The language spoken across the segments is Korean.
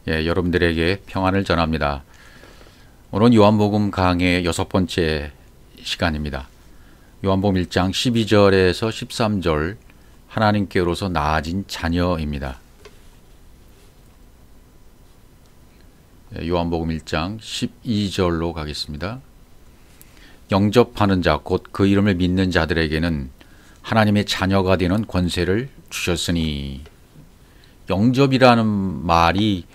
여러분들에게 평안을 전합니다. 오늘은 요한복음 강의 6번째 시간입니다. 요한복음 1장 12절에서 13절 하나님께로서 나아진 자녀입니다. 요한복음 1장 12절로 가겠습니다. 영접하는 자, 곧 그 이름을 믿는 자들에게는 하나님의 자녀가 되는 권세를 주셨으니. 영접이라는 말이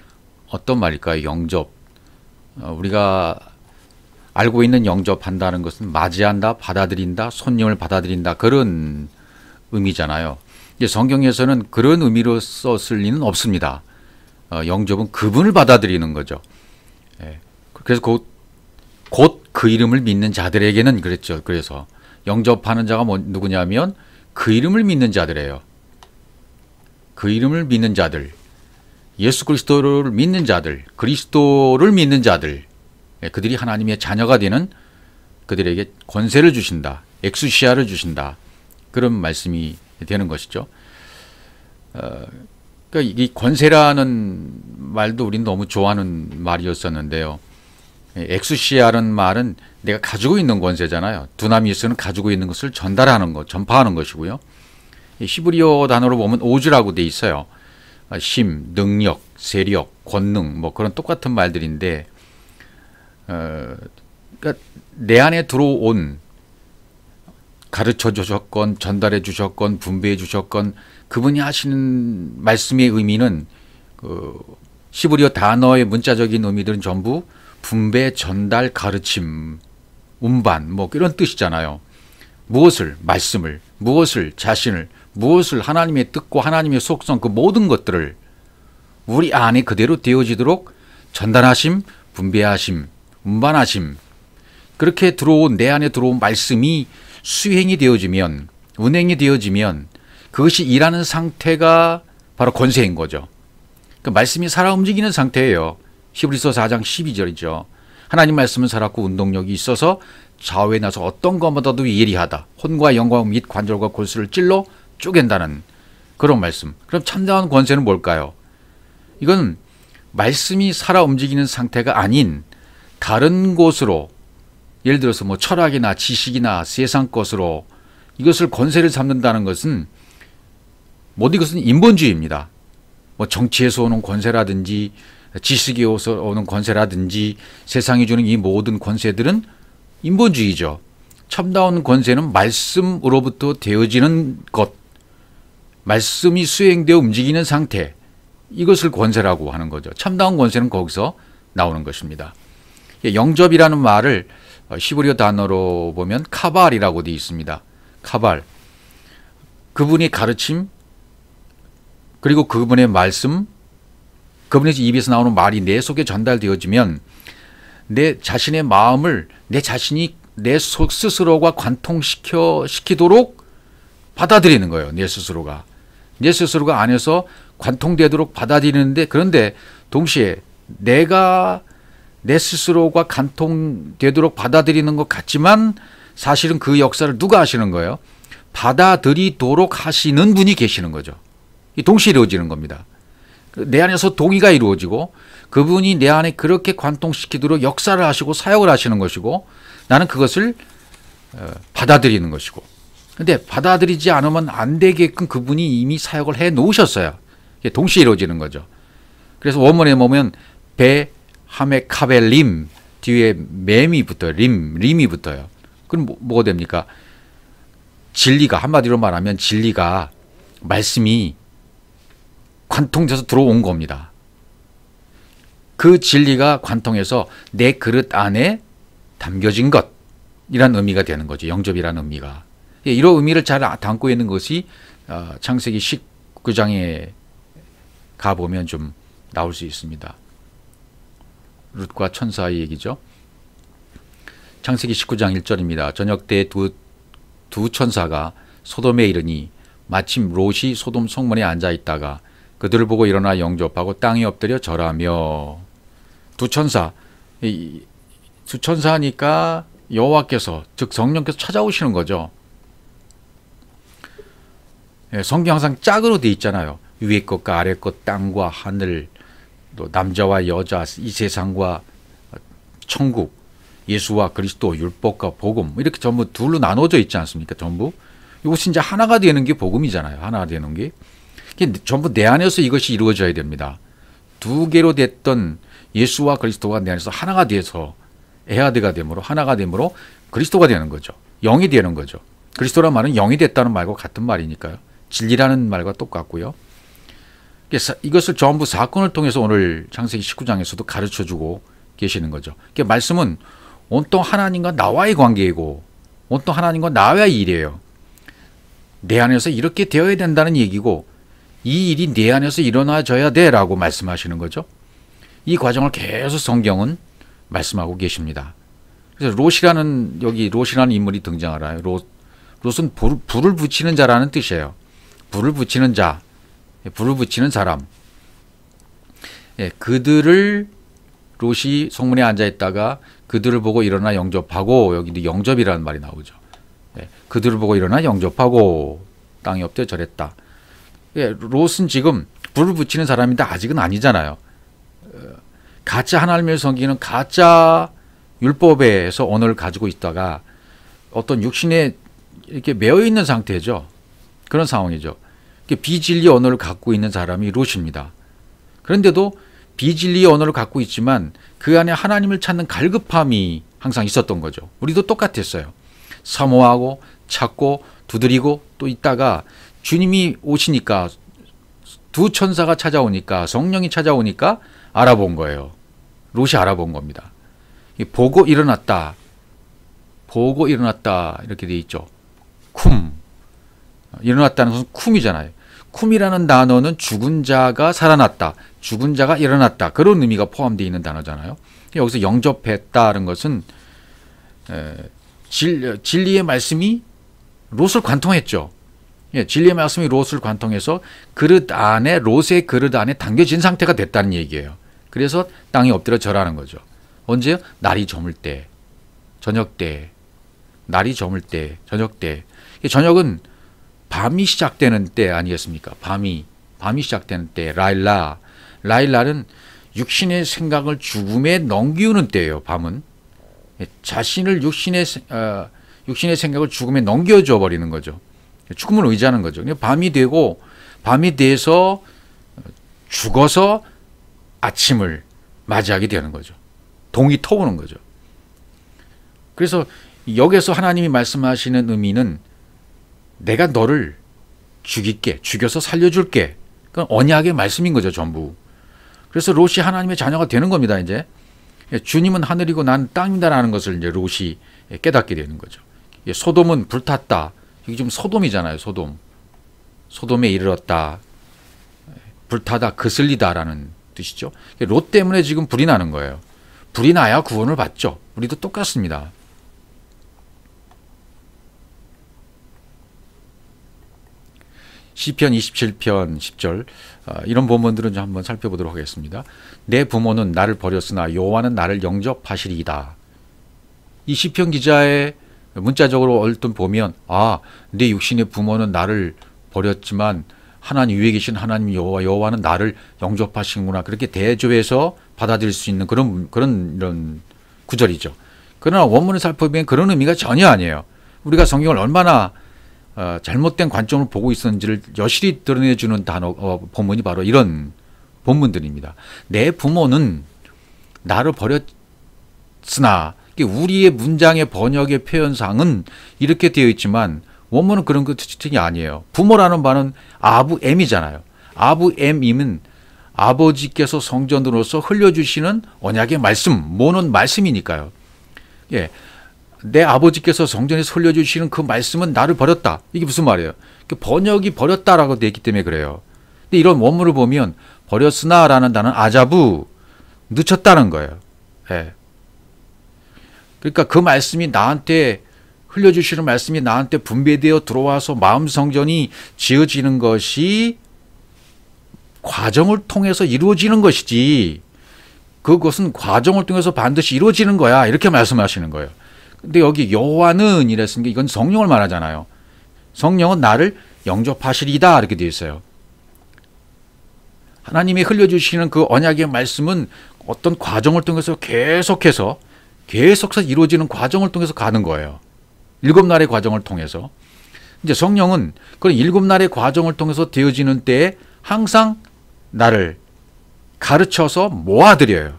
어떤 말일까요? 영접. 우리가 알고 있는 영접한다는 것은 맞이한다, 받아들인다, 손님을 받아들인다, 그런 의미잖아요. 이제 성경에서는 그런 의미로 썼을 리는 없습니다. 영접은 그분을 받아들이는 거죠. 그래서 곧 그 이름을 믿는 자들에게는 그랬죠. 그래서 영접하는 자가 누구냐면 그 이름을 믿는 자들이에요. 그 이름을 믿는 자들, 예수 그리스도를 믿는 자들, 그리스도를 믿는 자들, 그들이 하나님의 자녀가 되는 그들에게 권세를 주신다, 엑수시아를 주신다, 그런 말씀이 되는 것이죠. 그러니까 이 권세라는 말도 우리는 너무 좋아하는 말이었었는데요. 엑수시아라는 말은 내가 가지고 있는 권세잖아요. 두나미스는 가지고 있는 것을 전달하는 것, 전파하는 것이고요. 히브리어 단어로 보면 오즈라고 돼 있어요. 힘, 능력, 세력, 권능, 뭐 그런 똑같은 말들인데, 그러니까 내 안에 들어온, 가르쳐 주셨건, 전달해 주셨건, 분배해 주셨건, 그분이 하시는 말씀의 의미는 히브리어 단어의 문자적인 의미들은 전부 분배, 전달, 가르침, 운반, 뭐 이런 뜻이잖아요. 무엇을, 말씀을, 무엇을, 자신을, 무엇을, 하나님의 뜻과 하나님의 속성, 그 모든 것들을 우리 안에 그대로 되어지도록 전달하심, 분배하심, 운반하심, 그렇게 들어온, 내 안에 들어온 말씀이 수행이 되어지면, 운행이 되어지면 그것이 일하는 상태가 바로 권세인 거죠. 그 말씀이 살아 움직이는 상태예요. 히브리서 4장 12절이죠. 하나님 말씀은 살았고 운동력이 있어서 좌우에 나서 어떤 것보다도 예리하다. 혼과 영광 및 관절과 골수를 찔러 쪼갠다는 그런 말씀. 그럼 참다운 권세는 뭘까요? 이건 말씀이 살아 움직이는 상태가 아닌 다른 곳으로, 예를 들어서 뭐 철학이나 지식이나 세상 것으로 이것을 권세를 잡는다는 것은 모두 이것은 인본주의입니다. 뭐 정치에서 오는 권세라든지 지식에서 오는 권세라든지 세상이 주는 이 모든 권세들은 인본주의죠. 참다운 권세는 말씀으로부터 되어지는 것, 말씀이 수행되어 움직이는 상태, 이것을 권세라고 하는 거죠. 참다운 권세는 거기서 나오는 것입니다. 영접이라는 말을 히브리어 단어로 보면 카발이라고 되어 있습니다. 카발. 그분의 가르침, 그리고 그분의 말씀, 그분의 입에서 나오는 말이 내 속에 전달되어지면 내 자신의 마음을 내 자신이 내 스스로가 관통시키도록 받아들이는 거예요. 내 스스로가 안에서 관통되도록 받아들이는데, 그런데 동시에 내가 내 스스로가 관통되도록 받아들이는 것 같지만 사실은 그 역사를 누가 하시는 거예요? 받아들이도록 하시는 분이 계시는 거죠. 동시에 이루어지는 겁니다. 내 안에서 동의가 이루어지고 그분이 내 안에 그렇게 관통시키도록 역사를 하시고 사역을 하시는 것이고, 나는 그것을 받아들이는 것이고, 근데 받아들이지 않으면 안 되게끔 그분이 이미 사역을 해 놓으셨어요. 동시에 이루어지는 거죠. 그래서 원문에 보면 배, 하메, 카벨, 림 뒤에 맴이 붙어요. 림이 붙어요. 그럼 뭐가 됩니까? 진리가, 한마디로 말하면 진리가, 말씀이 관통돼서 들어온 겁니다. 그 진리가 관통해서 내 그릇 안에 담겨진 것이란 의미가 되는 거죠. 영접이라는 의미가. 이런 의미를 잘 담고 있는 것이 창세기 19장에 가보면 좀 나올 수 있습니다. 룻과 천사의 얘기죠. 창세기 19장 1절입니다. 저녁 때 두 천사가 소돔에 이르니 마침 롯이 소돔 성문에 앉아 있다가 그들을 보고 일어나 영접하고 땅에 엎드려 절하며. 두 천사니까 여호와께서, 즉 성령께서 찾아오시는 거죠. 성경 항상 짝으로 돼 있잖아요. 위에 것과 아래 것, 땅과 하늘, 또 남자와 여자, 이 세상과 천국, 예수와 그리스도, 율법과 복음 이렇게 전부 둘로 나눠져 있지 않습니까? 전부 이것이 이제 하나가 되는 게 복음이잖아요. 하나가 되는 게 이게 전부 내 안에서 이것이 이루어져야 됩니다. 두 개로 됐던 예수와 그리스도가 내 안에서 하나가 돼서 에하드가 되므로 하나가 되므로 그리스도가 되는 거죠. 영이 되는 거죠. 그리스도란 말은 영이 됐다는 말과 같은 말이니까요. 진리라는 말과 똑같고요. 이것을 전부 사건을 통해서 오늘 창세기 19장에서도 가르쳐주고 계시는 거죠. 말씀은 온통 하나님과 나와의 관계이고 온통 하나님과 나와의 일이에요. 내 안에서 이렇게 되어야 된다는 얘기고 이 일이 내 안에서 일어나져야 돼라고 말씀하시는 거죠. 이 과정을 계속 성경은 말씀하고 계십니다. 그래서 롯이라는 인물이 등장하나요. 롯은 불을 붙이는 자라는 뜻이에요. 불을 붙이는 자, 불을 붙이는 사람. 그들을 롯이 성문에 앉아 있다가 그들을 보고 일어나 영접하고 여기도 영접이라는 말이 나오죠. 그들을 보고 일어나 영접하고 땅에 엎드려 절했다. 롯은 지금 불을 붙이는 사람인데 아직은 아니잖아요. 가짜 하나님을 섬기는 가짜 율법에서 언어를 가지고 있다가 어떤 육신에 이렇게 매여 있는 상태죠. 그런 상황이죠. 비진리 언어를 갖고 있는 사람이 롯입니다. 그런데도 비진리의 언어를 갖고 있지만 그 안에 하나님을 찾는 갈급함이 항상 있었던 거죠. 우리도 똑같았어요. 사모하고 찾고 두드리고 또 있다가 주님이 오시니까 두 천사가 찾아오니까 성령이 찾아오니까 알아본 거예요. 롯이 알아본 겁니다. 보고 일어났다. 보고 일어났다 이렇게 돼 있죠. 쿰. 일어났다는 것은 쿰이잖아요. 쿰이라는 단어는 죽은 자가 살아났다. 죽은 자가 일어났다. 그런 의미가 포함되어 있는 단어잖아요. 여기서 영접했다는 것은 진리의 말씀이 롯을 관통했죠. 진리의 말씀이 롯을 관통해서 롯의 그릇 안에 담겨진 상태가 됐다는 얘기예요. 그래서 땅에 엎드려 절하는 거죠. 언제요? 날이 저물 때, 저녁 때, 날이 저물 때, 저녁 때. 저녁은 밤이 시작되는 때 아니겠습니까? 밤이 시작되는 때, 라일라는 육신의 생각을 죽음에 넘기우는 때예요. 밤은 자신을 육신의 생각을 죽음에 넘겨줘 버리는 거죠. 죽음을 의지하는 거죠. 밤이 되고 밤이 돼서 죽어서 아침을 맞이하게 되는 거죠. 동이 터오는 거죠. 그래서 여기서 하나님이 말씀하시는 의미는 내가 너를 죽여서 살려줄게. 그건 언약의 말씀인 거죠, 전부. 그래서 롯이 하나님의 자녀가 되는 겁니다, 이제. 주님은 하늘이고 나는 땅이다라는 것을 이제 롯이 깨닫게 되는 거죠. 소돔은 불탔다. 이게 지금 소돔이잖아요, 소돔. 소돔에 이르렀다. 불타다, 거슬리다라는 뜻이죠. 롯 때문에 지금 불이 나는 거예요. 불이 나야 구원을 받죠. 우리도 똑같습니다. 시편 27편 10절 이런 본문들은 좀 한번 살펴보도록 하겠습니다. 내 부모는 나를 버렸으나 여호와는 나를 영접하시리이다. 이 시편 기자의 문자적으로 얼핏 보면 내 육신의 부모는 나를 버렸지만 하나님 위에 계신 하나님 여호와는 나를 영접하시는구나. 그렇게 대조해서 받아들일 수 있는 이런 구절이죠. 그러나 원문을 살펴보면 그런 의미가 전혀 아니에요. 우리가 성경을 얼마나 잘못된 관점을 보고 있었는지를 여실히 드러내주는 본문이 바로 이런 본문들입니다. 내 부모는 나를 버렸으나 우리의 문장의 번역의 표현상은 이렇게 되어 있지만 원문은 그런 뜻이 아니에요. 부모라는 말은 아부엠이잖아요. 아부엠임은 아버지께서 성전으로서 흘려주시는 언약의 말씀, 모는 말씀이니까요. 내 아버지께서 성전에서 흘려주시는 그 말씀은 나를 버렸다. 이게 무슨 말이에요? 번역이 버렸다라고 되어 있기 때문에 그래요. 근데 이런 원문을 보면 버렸으나라는 단어는 아자부, 늦췄다는 거예요. 그러니까 그 말씀이 나한테 흘려주시는 말씀이 나한테 분배되어 들어와서 마음 성전이 지어지는 것이 과정을 통해서 이루어지는 것이지 그것은 과정을 통해서 반드시 이루어지는 거야. 이렇게 말씀하시는 거예요. 근데 여기 여호와는 이랬으니까 이건 성령을 말하잖아요. 성령은 나를 영접하시리다 이렇게 되어 있어요. 하나님이 흘려주시는 그 언약의 말씀은 어떤 과정을 통해서 계속해서 이루어지는 과정을 통해서 가는 거예요. 7날의 과정을 통해서. 이제 성령은 그런 7날의 과정을 통해서 되어지는 때에 항상 나를 가르쳐서 모아드려요.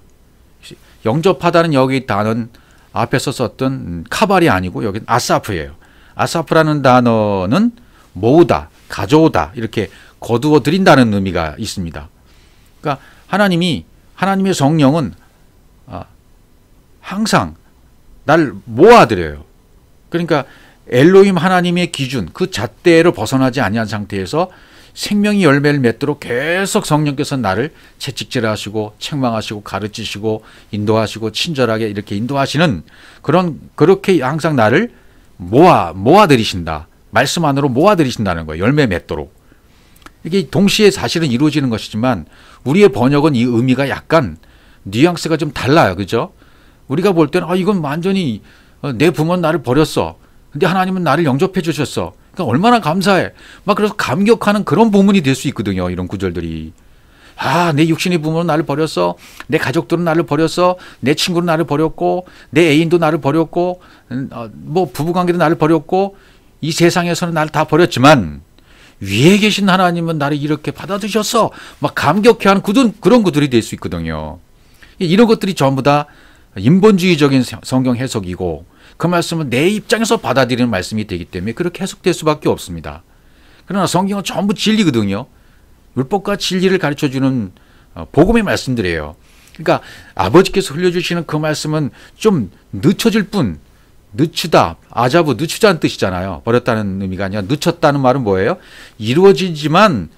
영접하다는 여기 단어는 앞에서 썼던 카발이 아니고 여기는 아사프예요. 아사프라는 단어는 모으다, 가져오다, 이렇게 거두어 드린다는 의미가 있습니다. 그러니까 하나님의 성령은 항상 날 모아드려요. 그러니까 엘로힘 하나님의 기준, 그 잣대를 벗어나지 아니한 상태에서 생명의 열매를 맺도록 계속 성령께서 나를 채찍질하시고 책망하시고 가르치시고 인도하시고 친절하게 이렇게 인도하시는 그렇게 항상 나를 모아들이신다. 말씀 안으로 모아들이신다는 거예요. 열매 맺도록. 이게 동시에 사실은 이루어지는 것이지만 우리의 번역은 이 의미가 약간 뉘앙스가 좀 달라요. 그죠? 우리가 볼 때는 이건 완전히 내 부모는 나를 버렸어. 근데 하나님은 나를 영접해 주셨어. 그러니까 얼마나 감사해. 막 그래서 감격하는 그런 부문이 될 수 있거든요. 이런 구절들이. 내 육신의 부모는 나를 버렸어. 내 가족들은 나를 버렸어. 내 친구는 나를 버렸고, 내 애인도 나를 버렸고, 뭐 부부관계도 나를 버렸고, 이 세상에서는 나를 다 버렸지만 위에 계신 하나님은 나를 이렇게 받아주셨어. 막 감격해하는 그런 구절이 될 수 있거든요. 이런 것들이 전부 다 인본주의적인 성경 해석이고 그 말씀은 내 입장에서 받아들이는 말씀이 되기 때문에 그렇게 해석될 수밖에 없습니다. 그러나 성경은 전부 진리거든요. 율법과 진리를 가르쳐주는 복음의 말씀들이에요. 그러니까 아버지께서 흘려주시는 그 말씀은 좀 늦춰질 뿐, 늦추다, 아자부, 늦추자는 뜻이잖아요. 버렸다는 의미가 아니라 늦췄다는 말은 뭐예요? 이루어지지만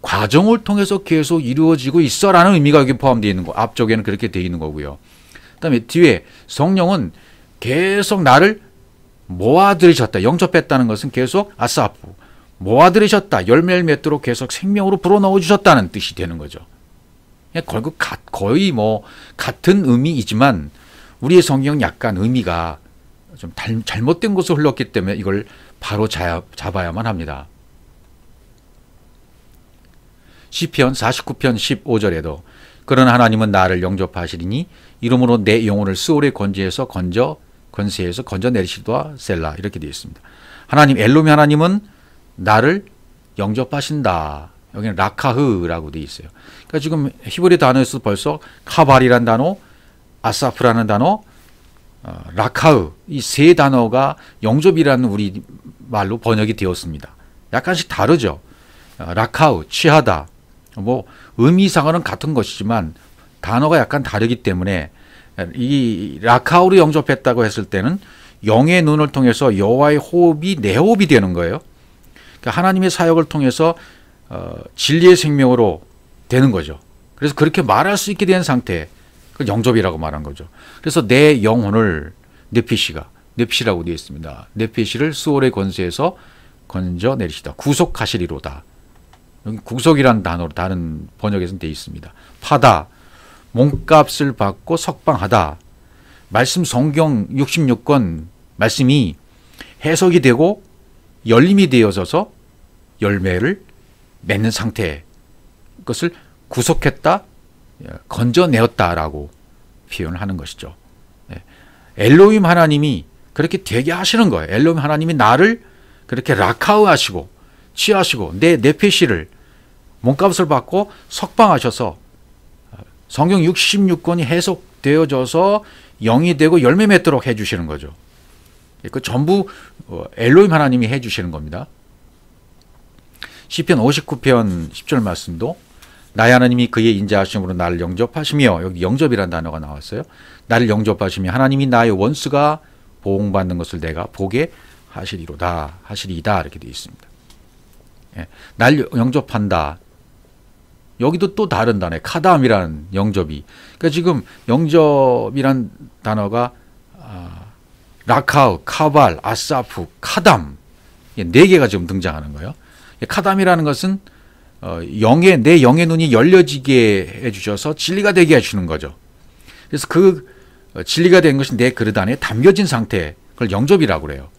과정을 통해서 계속 이루어지고 있어라는 의미가 여기 포함되어 있는 거. 앞쪽에는 그렇게 되어 있는 거고요. 그다음에 뒤에 성령은 계속 나를 모아들이셨다. 영접했다는 것은 계속 아사프, 모아들이셨다. 열매를 맺도록 계속 생명으로 불어넣어 주셨다는 뜻이 되는 거죠. 결국 거의 뭐 같은 의미이지만 우리의 성경은 약간 의미가 좀 잘못된 곳으로 흘렀기 때문에 이걸 바로 잡아야만 합니다. 시편 49편 15절에도 그러나 하나님은 나를 영접하시리니 이름으로 내 영혼을 스올의 권세에서 건져내리시도다 셀라 이렇게 되어 있습니다. 하나님 엘롬이 하나님은 나를 영접하신다. 여기는 라카흐라고 되어 있어요. 그러니까 지금 히브리 단어에서 벌써 카발이라는 단어, 아사프라는 단어, 라카흐 이 세 단어가 영접이라는 우리 말로 번역이 되었습니다. 약간씩 다르죠. 라카흐 취하다. 뭐 의미상으로는 같은 것이지만 단어가 약간 다르기 때문에 이 라카흐로 영접했다고 했을 때는 영의 눈을 통해서 여호와의 호흡이 내 호흡이 되는 거예요. 그러니까 하나님의 사역을 통해서 진리의 생명으로 되는 거죠. 그래서 그렇게 말할 수 있게 된 상태, 그걸 영접이라고 말한 거죠. 그래서 내 영혼을 네피시라고 되어 있습니다. 네피시를 스올의 권세에서 건져내리시다. 구속하시리로다. 여기 구속이라는 단어로 다른 번역에서는 되어 있습니다. 파다, 몸값을 받고 석방하다. 말씀 성경 66권 말씀이 해석이 되고 열림이 되어져서 열매를 맺는 상태, 그것을 구속했다, 건져내었다라고 표현을 하는 것이죠. 엘로힘 하나님이 그렇게 되게 하시는 거예요. 엘로힘 하나님이 나를 그렇게 라카흐 하시고 취하시고 내 네페시를 몸값을 받고 석방하셔서 성경 66권이 해석되어져서 영이 되고 열매 맺도록 해주시는 거죠. 그 전부 엘로힘 하나님이 해주시는 겁니다. 시편 59편 10절 말씀도 나의 하나님이 그의 인자하심으로 나를 영접하시며, 여기 영접이라는 단어가 나왔어요. 나를 영접하시며 하나님이 나의 원수가 보응받는 것을 내가 보게 하시리로다, 하시리이다 이렇게 되어 있습니다. 날 영접한다. 여기도 또 다른 단어예요. 카담이라는 영접이. 그러니까 지금 영접이란 단어가 라카흐, 카발, 아사프, 카담 네 개가 지금 등장하는 거예요. 카담이라는 것은 내 영의 눈이 열려지게 해주셔서 진리가 되게 해주는 거죠. 그래서 그 진리가 된 것이 내 그릇 안에 담겨진 상태, 그걸 영접이라고 그래요.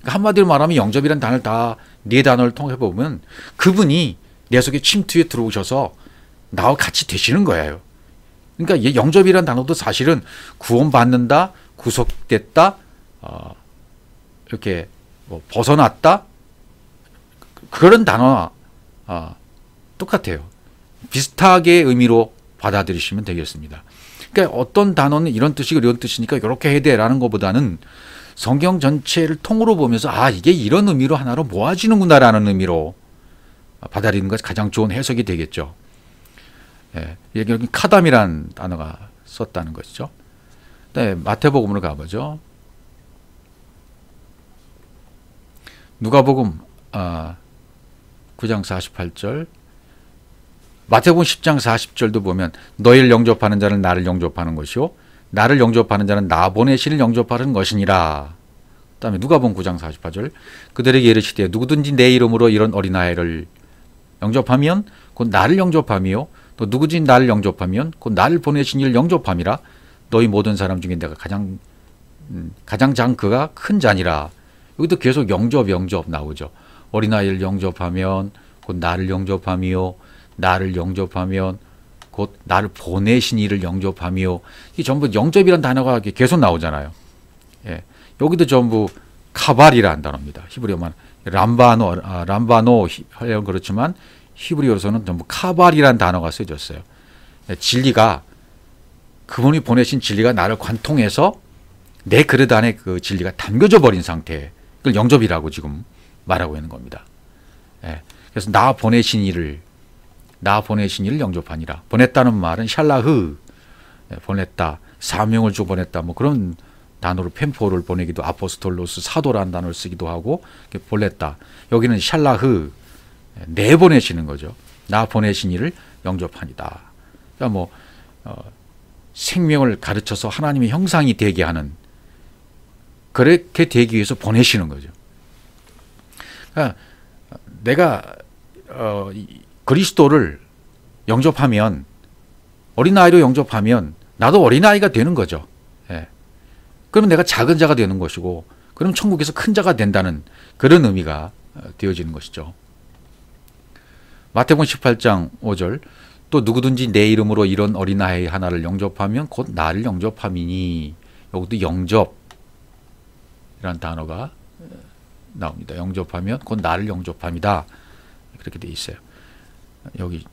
그러니까 한마디로 말하면 영접이라는 단어를 네 단어를 통해 보면 그분이 내 속에 침투에 들어오셔서 나와 같이 되시는 거예요. 그러니까 이 영접이라는 단어도 사실은 구원받는다, 구속됐다, 이렇게 뭐 벗어났다, 그런 단어와 똑같아요. 비슷하게 의미로 받아들이시면 되겠습니다. 그러니까 어떤 단어는 이런 뜻이고 이런 뜻이니까 이렇게 해야 돼라는 것보다는 성경 전체를 통으로 보면서 이게 이런 의미로 하나로 모아지는구나라는 의미로 받아들이는 것이 가장 좋은 해석이 되겠죠. 예, 여기 카담이란 단어가 썼다는 것이죠. 네, 마태복음으로 가보죠. 누가복음 9장 48절, 마태복음 10장 40절도 보면 너희를 영접하는 자는 나를 영접하는 것이요 나를 영접하는 자는 나 보내시를 영접하는 것이니라. 그다음에 누가복음 9장 48절, 그들에게 이르시되 누구든지 내 이름으로 이런 어린아이를 영접하면 곧 나를 영접함이요 또 누구든지 나를 영접하면 곧 나를 보내신 이를 영접함이라. 너희 모든 사람 중에 내가 가장 작은 그가 큰 자니라. 여기도 계속 영접 나오죠. 어린아이를 영접하면 곧 나를 영접함이요 나를 영접하면 곧 나를 보내신 이를 영접함이요. 이 전부 영접이라는 단어가 계속 나오잖아요. 예. 여기도 전부 카발이라는 단어입니다. 히브리어만 람바노 하려면 그렇지만 히브리어로서는 전부 카발이라는 단어가 쓰여졌어요. 예. 진리가, 그분이 보내신 진리가 나를 관통해서 내 그릇 안에 그 진리가 담겨져 버린 상태, 그걸 영접이라고 지금 말하고 있는 겁니다. 예. 그래서 나 보내신 이를 영접하니라. 보냈다는 말은 샬라흐, 보냈다, 사명을 주고 보냈다, 뭐 그런 단어로 펜포를 보내기도, 아포스톨로스, 사도라는 단어를 쓰기도 하고, 보냈다. 여기는 샬라흐, 내보내시는 거죠. 나 보내신 이를 영접하니다. 그러니까 뭐 생명을 가르쳐서 하나님의 형상이 되게 하는, 그렇게 되기 위해서 보내시는 거죠. 그러니까 내가 그리스도를 영접하면, 어린아이로 영접하면 나도 어린아이가 되는 거죠. 예. 그러면 내가 작은 자가 되는 것이고, 그럼 천국에서 큰 자가 된다는 그런 의미가 되어지는 것이죠. 마태복음 18장 5절, 또 누구든지 내 이름으로 이런 어린아이 하나를 영접하면 곧 나를 영접함이니. 여기도 영접이라는 단어가 나옵니다. 영접하면 곧 나를 영접함이다. 그렇게 돼 있어요. 여기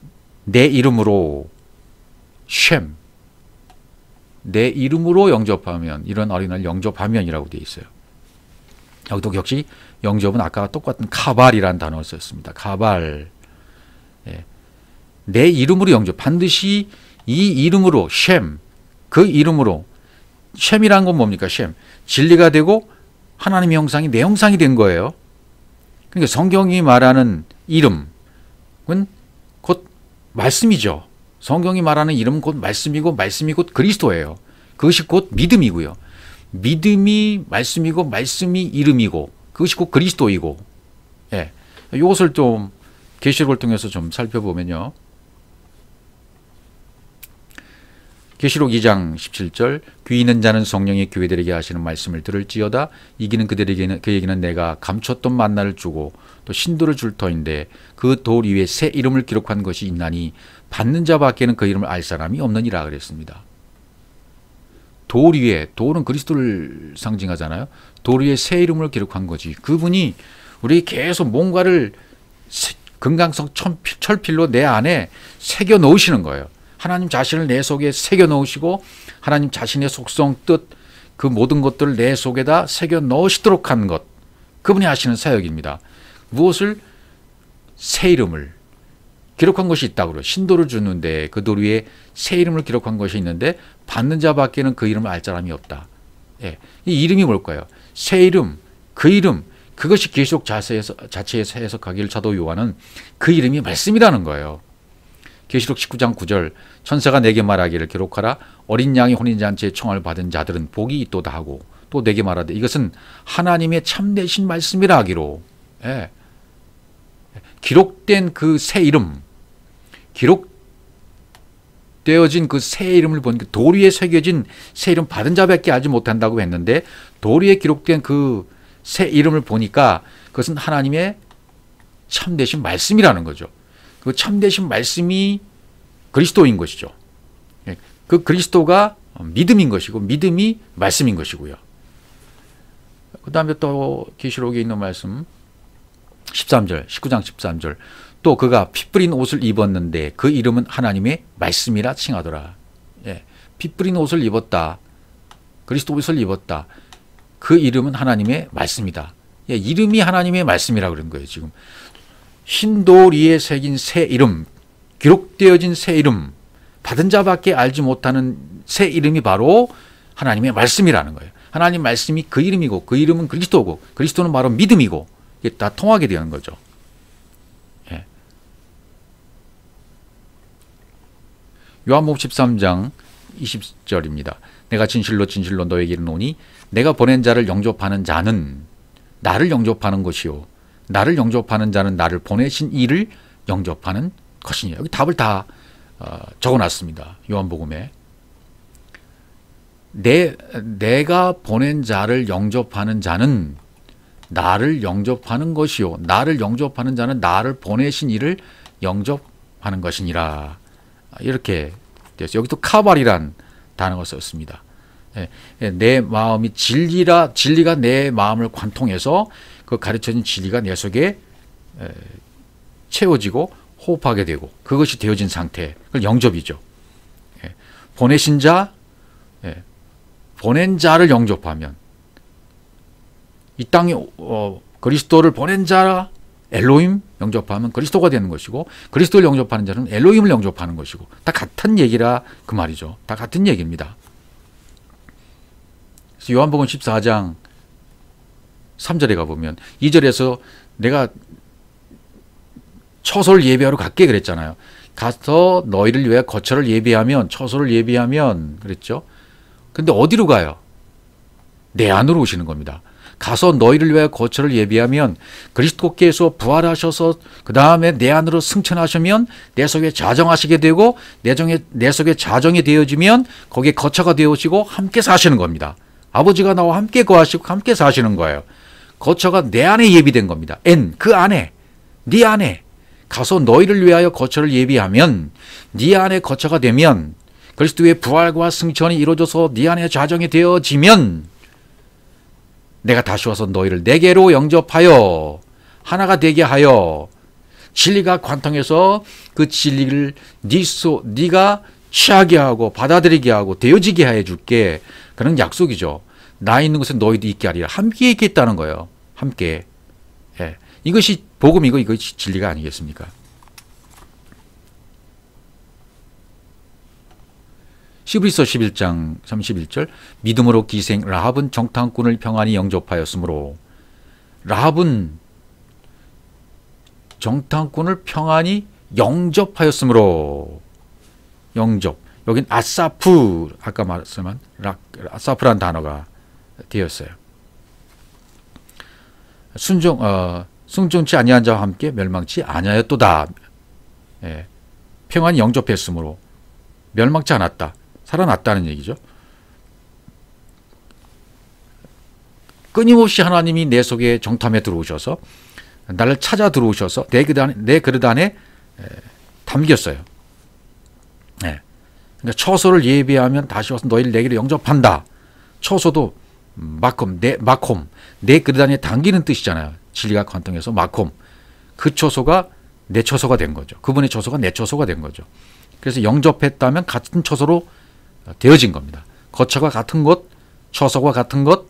내 이름으로 쉔, 내 이름으로 영접하면, 이런 어린아이를 영접하면이라고 돼 있어요. 여기도 역시 영접은 아까와 똑같은 카발이라는 단어를 썼습니다. 카발. 예. 내 이름으로 영접, 반드시 이 이름으로 쉔, 그 이름으로, 쉔이란 건 뭡니까? 쉔, 진리가 되고 하나님의 형상이 내 형상이 된 거예요. 그러니까 성경이 말하는 이름은 곧 말씀이죠. 성경이 말하는 이름은 곧 말씀이고, 말씀이 곧 그리스도예요. 그것이 곧 믿음이고요. 믿음이 말씀이고, 말씀이 이름이고, 그것이 곧 그리스도이고. 예. 이것을 좀 계시록을 통해서 좀 살펴보면요. 계시록 2장 17절, 귀 있는 자는 성령이 교회들에게 하시는 말씀을 들을지어다. 이기는 그에게는 내가 감췄던 만나를 주고 또 신도를 줄 터인데 그 돌 위에 새 이름을 기록한 것이 있나니 받는 자밖에는 그 이름을 알 사람이 없느니라 그랬습니다. 돌 위에, 돌은 그리스도를 상징하잖아요. 돌 위에 새 이름을 기록한 거지. 그분이 우리 계속 뭔가를 금강석 철필로 내 안에 새겨 넣으시는 거예요. 하나님 자신을 내 속에 새겨 넣으시고, 하나님 자신의 속성, 뜻, 그 모든 것들을 내 속에다 새겨 넣으시도록 하는 것, 그분이 하시는 사역입니다. 무엇을? 새 이름을 기록한 것이 있다고 그래요. 신도를 주는데 그 돌 위에 새 이름을 기록한 것이 있는데 받는 자밖에는 그 이름을 알 사람이 없다. 예. 이 이름이 뭘까요? 새 이름, 그 이름, 그것이 계시록 자체에서 해석하기를 사도 요한은 그 이름이 말씀이라는 거예요. 계시록 19장 9절, 천사가 내게 말하기를 기록하라. 어린 양이 혼인잔치에 청을 받은 자들은 복이 있도다 하고, 또 내게 말하되 이것은 하나님의 참되신 말씀이라 하기로. 예. 기록된 그 새 이름, 기록되어진 그 새 이름을 보니까 돌 위에 새겨진 새 이름 받은 자밖에 알지 못한다고 했는데, 돌 위에 기록된 그 새 이름을 보니까 그것은 하나님의 참되신 말씀이라는 거죠. 그 참되신 말씀이 그리스도인 것이죠. 예, 그 그리스도가 믿음인 것이고 믿음이 말씀인 것이고요. 그 다음에 또 계시록에 있는 말씀 13절 19장 13절 또 그가 피 뿌린 옷을 입었는데 그 이름은 하나님의 말씀이라 칭하더라. 예, 피 뿌린 옷을 입었다. 그리스도 옷을 입었다. 그 이름은 하나님의 말씀이다. 예, 이름이 하나님의 말씀이라 그런 거예요. 지금 흰돌이에 새긴 새 이름, 기록되어진 새 이름, 받은 자밖에 알지 못하는 새 이름이 바로 하나님의 말씀이라는 거예요. 하나님 말씀이 그 이름이고 그 이름은 그리스도고 그리스도는 바로 믿음이고 이게 다 통하게 되는 거죠. 예. 요한복음 13장 20절입니다. 내가 진실로 진실로 너에게 이르노니 내가 보낸 자를 영접하는 자는 나를 영접하는 것이요 나를 영접하는 자는 나를 보내신 이를 영접하는 것이니. 여기 답을 다 적어놨습니다. 요한복음에 내가 보낸 자를 영접하는 자는 나를 영접하는 것이요 나를 영접하는 자는 나를 보내신 이를 영접하는 것이니라. 이렇게 되었어요. 여기 또 카발이란 단어가 썼습니다. 내 마음이 진리가 내 마음을 관통해서 그 가르쳐진 진리가 내 속에 채워지고 호흡하게 되고 그것이 되어진 상태, 그걸 영접이죠. 보내신 자, 보낸 자를 영접하면 이 땅에 그리스도를 보낸 자 엘로힘 영접하면 그리스도가 되는 것이고 그리스도를 영접하는 자는 엘로힘을 영접하는 것이고 다 같은 얘기라 그 말이죠. 다 같은 얘기입니다. 그래서 요한복음 14장 3절에 가보면 2절에서 내가 처소를 예비하러 갈게 그랬잖아요. 가서 너희를 위해 거처를 예비하면 처소를 예비하면 그랬죠. 근데 어디로 가요? 내 안으로 오시는 겁니다. 가서 너희를 위해 거처를 예비하면 그리스도께서 부활하셔서 그 다음에 내 안으로 승천하시면 내 속에 자정하시게 되고 내 속에 자정이 되어지면 거기에 거처가 되어지고 함께 사시는 겁니다. 아버지가 나와 함께 거하시고 함께 사시는 거예요. 거처가 내 안에 예비된 겁니다. 그 안에, 네 안에 가서 너희를 위하여 거처를 예비하면 네 안에 거처가 되면 그리스도의 부활과 승천이 이루어져서 네 안에 자정이 되어지면 내가 다시 와서 너희를 내게로 영접하여 하나가 되게 하여 진리가 관통해서 그 진리를 네가 취하게 하고 받아들이게 하고 되어지게 해줄게. 그런 약속이죠. 나 있는 곳에 너희도 있게 하리라. 함께 있겠다는 거예요. 함께. 예. 이것이 복음이고 이것이 진리가 아니겠습니까? 히브리서 11장 31절 믿음으로 기생 라합은 정탐꾼을 평안히 영접하였으므로 라합은 정탐꾼을 평안히 영접하였으므로 영접 여긴 아사프 아까 말했지만 아사프라는 단어가 되었어요. 순종치 아니한 자와 함께 멸망치 아니하였도다. 예. 평안히 영접했으므로 멸망치 않았다. 살아났다는 얘기죠. 끊임없이 하나님이 내 속에 정탐에 들어오셔서 나를 찾아 들어오셔서 내 그릇 안에 담겼어요. 네. 그러니까 처소를 예비하면 다시 와서 너희를 내게로 영접한다. 처소도 마콤, 내 그릇 안에 담기는 뜻이잖아요. 진리가 관통해서 마콤. 그 처소가 내 처소가 된 거죠. 그분의 처소가 내 처소가 된 거죠. 그래서 영접했다면 같은 처소로 되어진 겁니다. 거처가 같은 것, 처소가 같은 것,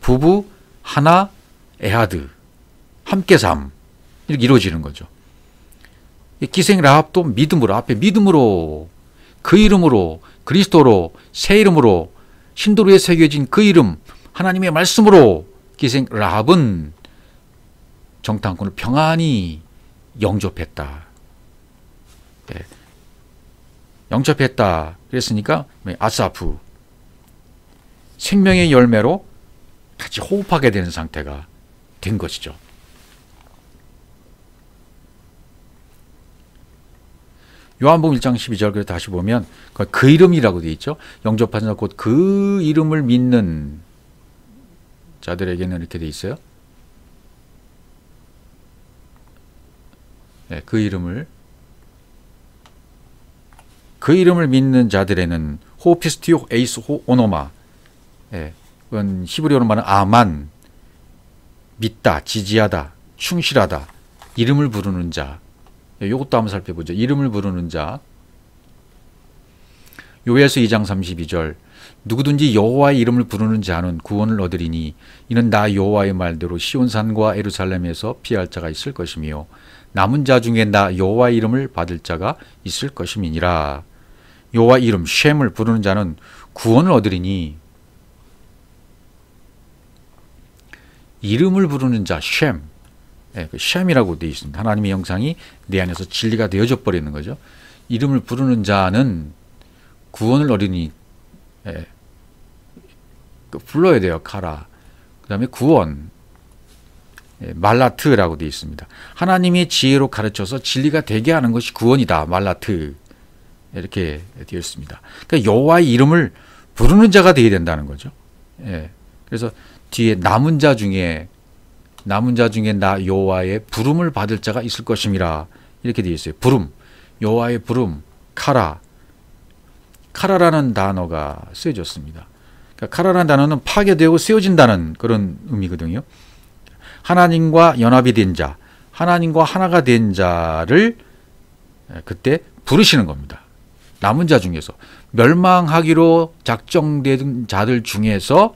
부부, 하나, 에하드, 함께 삶 이렇게 이루어지는 거죠. 기생 라합도 믿음으로 앞에 믿음으로 그 이름으로 그리스도로 새 이름으로 신도로에 새겨진 그 이름 하나님의 말씀으로 기생 라합은 정탐꾼을 평안히 영접했다. 네. 영접했다. 그랬으니까 아사프 생명의 열매로 같이 호흡하게 되는 상태가 된 것이죠. 요한복음 1장 12절 다시 보면 그 이름이라고 되어 있죠. 영접하는 자 곧 그 이름을 믿는 자들에게는 이렇게 되어 있어요. 네, 그 이름을 그 이름을 믿는 자들에는 호피스티오 에이스 호 오노마, 예, 그건 히브리어로 말하는 아만, 믿다, 지지하다, 충실하다, 이름을 부르는 자. 이것도 한번 살펴보죠. 이름을 부르는 자. 요엘서 2장 32절. 누구든지 여호와의 이름을 부르는 자는 구원을 얻으리니 이는 나 여호와의 말대로 시온산과 예루살렘에서 피할 자가 있을 것이며 남은 자 중에 나 여호와의 이름을 받을 자가 있을 것임이니라. 여호와 이름 쉔을 부르는 자는 구원을 얻으리니, 이름을 부르는 자 쉔, 예, 그 쉔이라고 되어 있습니다. 하나님의 형상이 내 안에서 진리가 되어져 버리는 거죠. 이름을 부르는 자는 구원을 얻으니, 예, 불러야 돼요. 카라. 그 다음에 구원, 예, 말라트라고 되어 있습니다. 하나님의 지혜로 가르쳐서 진리가 되게 하는 것이 구원이다. 말라트. 이렇게 되어 있습니다. 그러니까 여호와의 이름을 부르는 자가 되어야 된다는 거죠. 예. 그래서 뒤에 남은 자 중에 나 여호와의 부름을 받을 자가 있을 것임이라 이렇게 되어 있어요. 부름, 여호와의 부름, 카라라는 단어가 쓰여졌습니다. 그러니까 카라라는 단어는 파괴되고 세워진다는 그런 의미거든요. 하나님과 연합이 된 자, 하나님과 하나가 된 자를 그때 부르시는 겁니다. 남은 자 중에서 멸망하기로 작정된 자들 중에서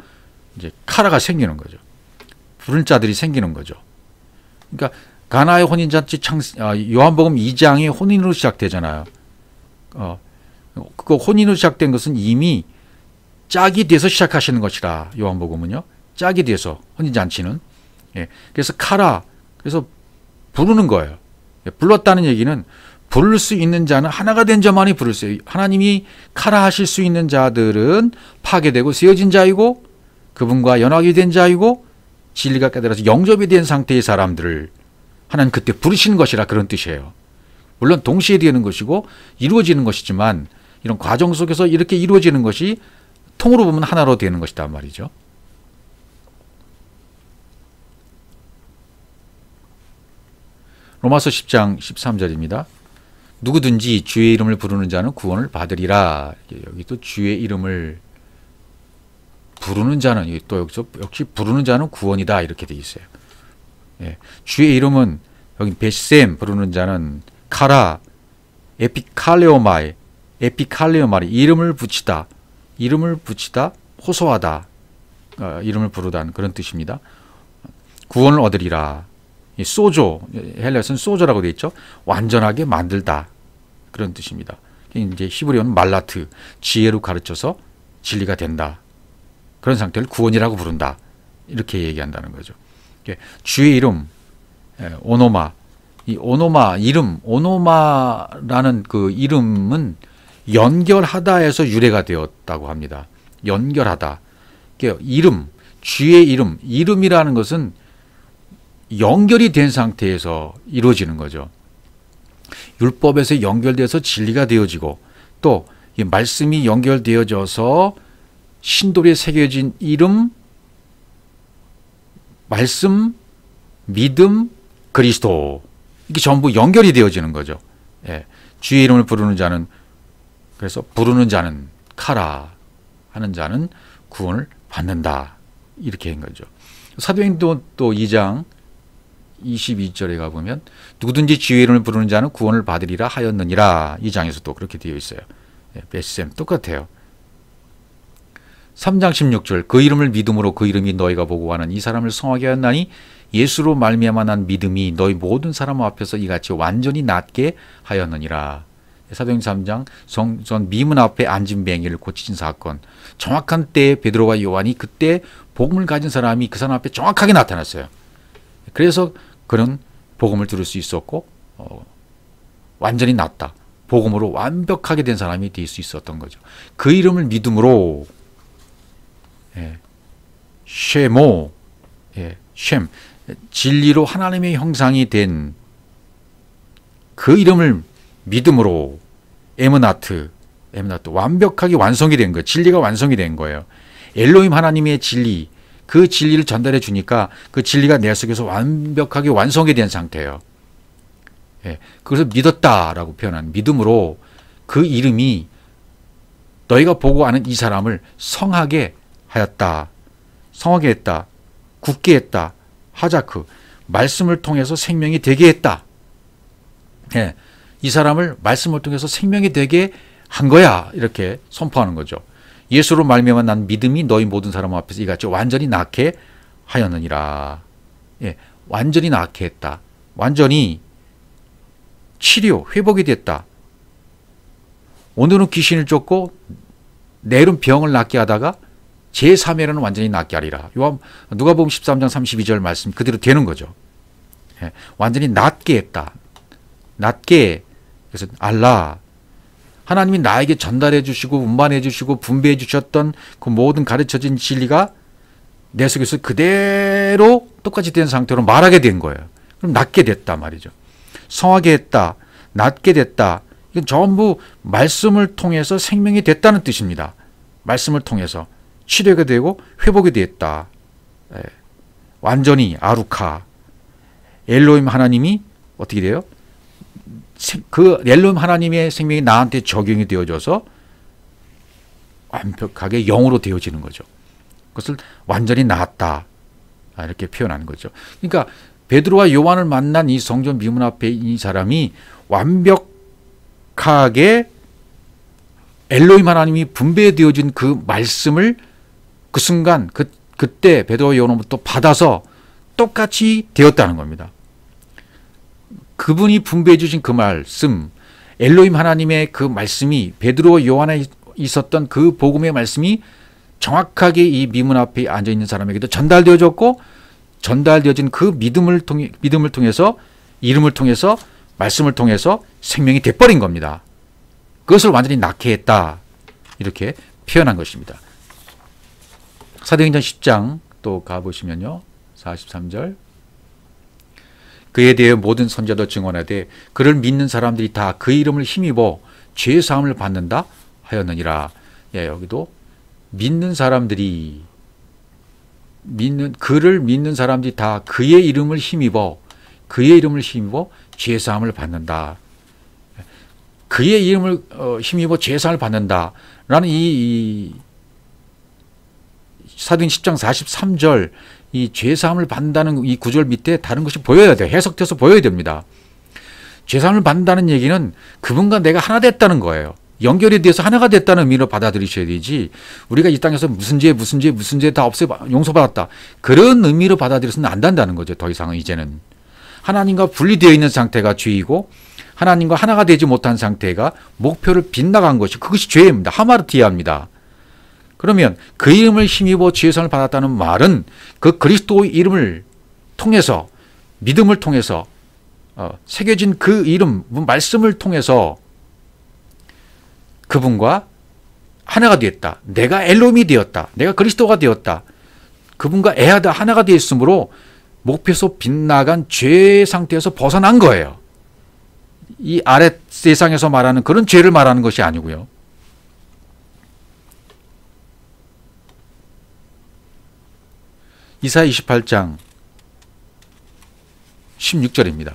이제 카라가 생기는 거죠. 부른 자들이 생기는 거죠. 그러니까 가나의 혼인잔치 요한복음 2장이 혼인으로 시작되잖아요. 그 혼인으로 시작된 것은 이미 짝이 돼서 시작하시는 것이라, 요한복음은요. 짝이 돼서 혼인잔치는. 예. 그래서 카라, 그래서 부르는 거예요. 예. 불렀다는 얘기는 부를 수 있는 자는 하나가 된 자만이 부를 수 있어요. 하나님이 카라 하실 수 있는 자들은 파괴되고 세워진 자이고 그분과 연합이 된 자이고 진리가 깨달아서 영접이 된 상태의 사람들을 하나님 그때 부르시는 것이라 그런 뜻이에요. 물론 동시에 되는 것이고 이루어지는 것이지만 이런 과정 속에서 이렇게 이루어지는 것이 통으로 보면 하나로 되는 것이다 말이죠. 로마서 10장 13절입니다. 누구든지 주의 이름을 부르는 자는 구원을 받으리라. 여기 또 주의 이름을 부르는 자는 또 여기서 역시 부르는 자는 구원이다 이렇게 돼 있어요. 예. 주의 이름은 여기 베셈 부르는 자는 카라, 에피칼레오마이 이름을 붙이다 호소하다, 이름을 부르다는 그런 뜻입니다. 구원을 얻으리라. 소조, 헬라어는 소조라고 되어 있죠. 완전하게 만들다 그런 뜻입니다. 이제 히브리어는 말라트, 지혜로 가르쳐서 진리가 된다. 그런 상태를 구원이라고 부른다. 이렇게 얘기한다는 거죠. 주의 이름, 오노마, 이 오노마 이름, 오노마라는 그 이름은 연결하다에서 유래가 되었다고 합니다. 연결하다. 이름, 주의 이름, 이름이라는 것은 연결이 된 상태에서 이루어지는 거죠. 율법에서 연결돼서 진리가 되어지고 또 이 말씀이 연결되어져서 신돌에 새겨진 이름, 말씀, 믿음, 그리스도, 이게 전부 연결이 되어지는 거죠. 예. 주의 이름을 부르는 자는, 그래서 부르는 자는 카라 하는 자는 구원을 받는다 이렇게 한 거죠. 사도행전 또 2장 22절에 가보면 누구든지 주의 이름을 부르는 자는 구원을 받으리라 하였느니라. 이 장에서도 그렇게 되어 있어요. 베셈 똑같아요. 3장 16절 그 이름을 믿음으로 그 이름이 너희가 보고 하는 이 사람을 성하게 하였나니 예수로 말미암아 난 믿음이 너희 모든 사람 앞에서 이같이 완전히 낫게 하였느니라. 사도행전 3장 성전 미문 앞에 앉은 뱅이를 고치신 사건, 정확한 때에 베드로와 요한이 그때 복음을 가진 사람이 그 사람 앞에 정확하게 나타났어요. 그래서 그는 복음을 들을 수 있었고 완전히 낫다. 복음으로 완벽하게 된 사람이 될 수 있었던 거죠. 그 이름을 믿음으로 쉐모, 쉔, 진리로 하나님의 형상이 된 그 이름을 믿음으로 에므나트 완벽하게 완성이 된 거예요. 진리가 완성이 된 거예요. 엘로힘 하나님의 진리, 그 진리를 전달해 주니까 그 진리가 내 속에서 완벽하게 완성이 된 상태예요. 그래서 믿었다라고 표현한 믿음으로 그 이름이 너희가 보고 아는 이 사람을 성하게 하였다. 성하게 했다. 굳게 했다. 하자크. 말씀을 통해서 생명이 되게 했다. 예, 이 사람을 말씀을 통해서 생명이 되게 한 거야. 이렇게 선포하는 거죠. 예수로 말미암아 난 믿음이 너희 모든 사람 앞에서 이같이 완전히 낫게 하였느니라. 예, 완전히 낫게 했다. 완전히 치료, 회복이 됐다. 오늘은 귀신을 쫓고 내일은 병을 낫게 하다가 제3회로는 완전히 낫게 하리라. 누가복음 13장 32절 말씀 그대로 되는 거죠. 예, 완전히 낫게 했다. 낫게. 그래서 알라. 하나님이 나에게 전달해 주시고 운반해 주시고 분배해 주셨던 그 모든 가르쳐진 진리가 내 속에서 그대로 똑같이 된 상태로 말하게 된 거예요. 그럼 낫게 됐다 말이죠. 성하게 했다. 낫게 됐다. 이건 전부 말씀을 통해서 생명이 됐다는 뜻입니다. 말씀을 통해서 치료가 되고 회복이 됐다. 예. 완전히 아루카. 엘로힘 하나님이 어떻게 돼요? 그 엘로힘 하나님의 생명이 나한테 적용이 되어져서 완벽하게 영으로 되어지는 거죠. 그것을 완전히 나았다. 이렇게 표현하는 거죠. 그러니까 베드로와 요한을 만난 이 성전 미문 앞에 이 사람이 완벽하게 엘로힘 하나님이 분배되어진 그 말씀을 그 순간 그때 베드로와 요한으로부터 받아서 똑같이 되었다는 겁니다. 그분이 분배해 주신 그 말씀, 엘로힘 하나님의 그 말씀이 베드로와 요한에 있었던 그 복음의 말씀이 정확하게 이 미문 앞에 앉아 있는 사람에게도 전달되어졌고 전달되어진 그 믿음을 통해서 이름을 통해서 말씀을 통해서 생명이 돼버린 겁니다. 그것을 완전히 낫게 했다. 이렇게 표현한 것입니다. 사도행전 10장 또 가보시면요. 43절. 그에 대해 모든 선자도 증언하되 그를 믿는 사람들이 다 그 이름을 힘입어 죄 사함을 받는다 하였느니라. 예, 여기도 믿는 사람들이 그를 믿는 사람들이 다 그의 이름을 힘입어 죄 사함을 받는다. 그의 이름을 힘입어 죄 사함을 받는다라는 이 사도행 10장 43절 이 죄사함을 받는다는 이 구절 밑에 다른 것이 보여야 돼요. 해석돼서 보여야 됩니다. 죄사함을 받는다는 얘기는 그분과 내가 하나 됐다는 거예요. 연결이 돼서 하나가 됐다는 의미로 받아들이셔야 되지 우리가 이 땅에서 무슨 죄 다 용서받았다. 그런 의미로 받아들여서는 안 된다는 거죠. 더 이상은 이제는. 하나님과 분리되어 있는 상태가 죄이고 하나님과 하나가 되지 못한 상태가 목표를 빗나간 것이 그것이 죄입니다. 하마르티아입니다. 그러면 그 이름을 힘입어 죄사함을 받았다는 말은 그 그리스도의 이름을 통해서 믿음을 통해서 새겨진 그 이름 말씀을 통해서 그분과 하나가 되었다. 내가 엘로힘이 되었다. 내가 그리스도가 되었다. 그분과 애하다 하나가 되었으므로 목표에서 빗나간 죄 상태에서 벗어난 거예요. 이 아랫 세상에서 말하는 그런 죄를 말하는 것이 아니고요. 이사야 28장 16절입니다.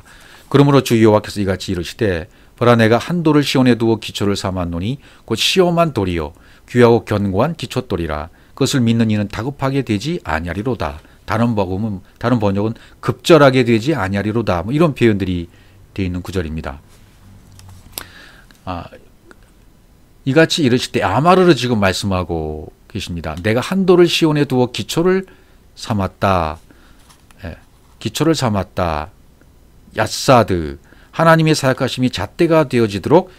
그러므로 주 여호와께서 이같이 이르시되 보라 내가 한 돌을 시온에 두어 기초를 삼았노니 곧 시온만 돌이요 귀하고 견고한 기초돌이라 그것을 믿는 이는 다급하게 되지 아니하리로다. 다른 번역은 급절하게 되지 아니하리로다. 뭐 이런 표현들이 되어 있는 구절입니다. 이같이 이르실 때 아마르를 지금 말씀하고 계십니다. 내가 한 돌을 시온에 두어 기초를 삼았다. 예, 기초를 삼았다. 야사드 하나님의 사역하심이 잣대가 되어지도록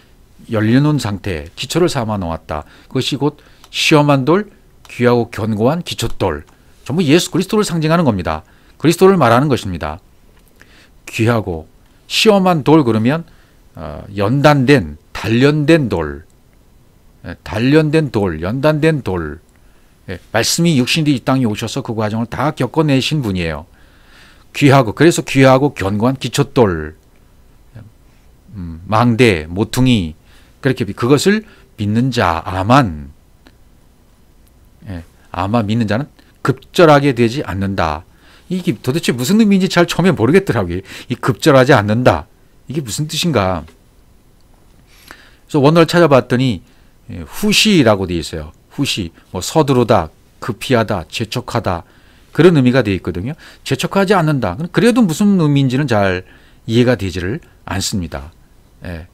열려놓은 상태 기초를 삼아 놓았다. 그것이 곧 시험한 돌 귀하고 견고한 기초돌 전부 예수 그리스도를 상징하는 겁니다. 그리스도를 말하는 것입니다. 귀하고 시험한 돌 그러면 연단된 단련된 돌 단련된 돌 연단된 돌 말씀이 육신이 이 땅에 오셔서 그 과정을 다 겪어내신 분이에요. 귀하고 그래서 귀하고 견고한 기초돌 망대 모퉁이 그렇게 그것을 믿는 자 아만 믿는 자는 급절하게 되지 않는다. 이게 도대체 무슨 의미인지 잘 처음에 모르겠더라고요. 이 급절하지 않는다. 이게 무슨 뜻인가? 그래서 원어를 찾아봤더니 후시라고 되어 있어요. 후시, 뭐 서두르다, 급히하다, 재촉하다 그런 의미가 되어 있거든요. 재촉하지 않는다. 그래도 무슨 의미인지는 잘 이해가 되지를 않습니다. 예.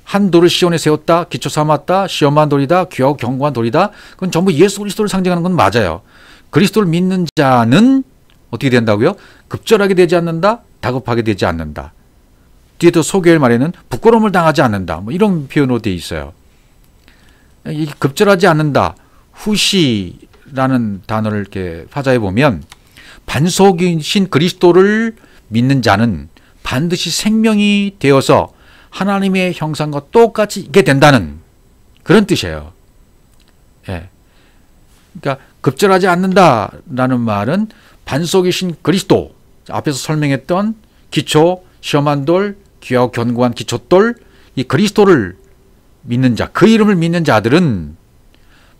한 돌을 시온에 세웠다, 기초 삼았다, 시험한 돌이다, 귀하고 견고한 돌이다. 그건 전부 예수 그리스도를 상징하는 건 맞아요. 그리스도를 믿는 자는 어떻게 된다고요? 급절하게 되지 않는다, 다급하게 되지 않는다. 뒤에 또 소개할 말에는 부끄러움을 당하지 않는다. 뭐 이런 표현으로 되어 있어요. 이 급절하지 않는다, 후시라는 단어를 이렇게 파자해 보면 반석이신 그리스도를 믿는 자는 반드시 생명이 되어서 하나님의 형상과 똑같이 있게 된다는 그런 뜻이에요. 예. 그러니까 급절하지 않는다라는 말은 반석이신 그리스도, 앞에서 설명했던 기초, 시험한 돌, 귀하고 견고한 기초돌, 이 그리스도를 믿는 자, 그 이름을 믿는 자들은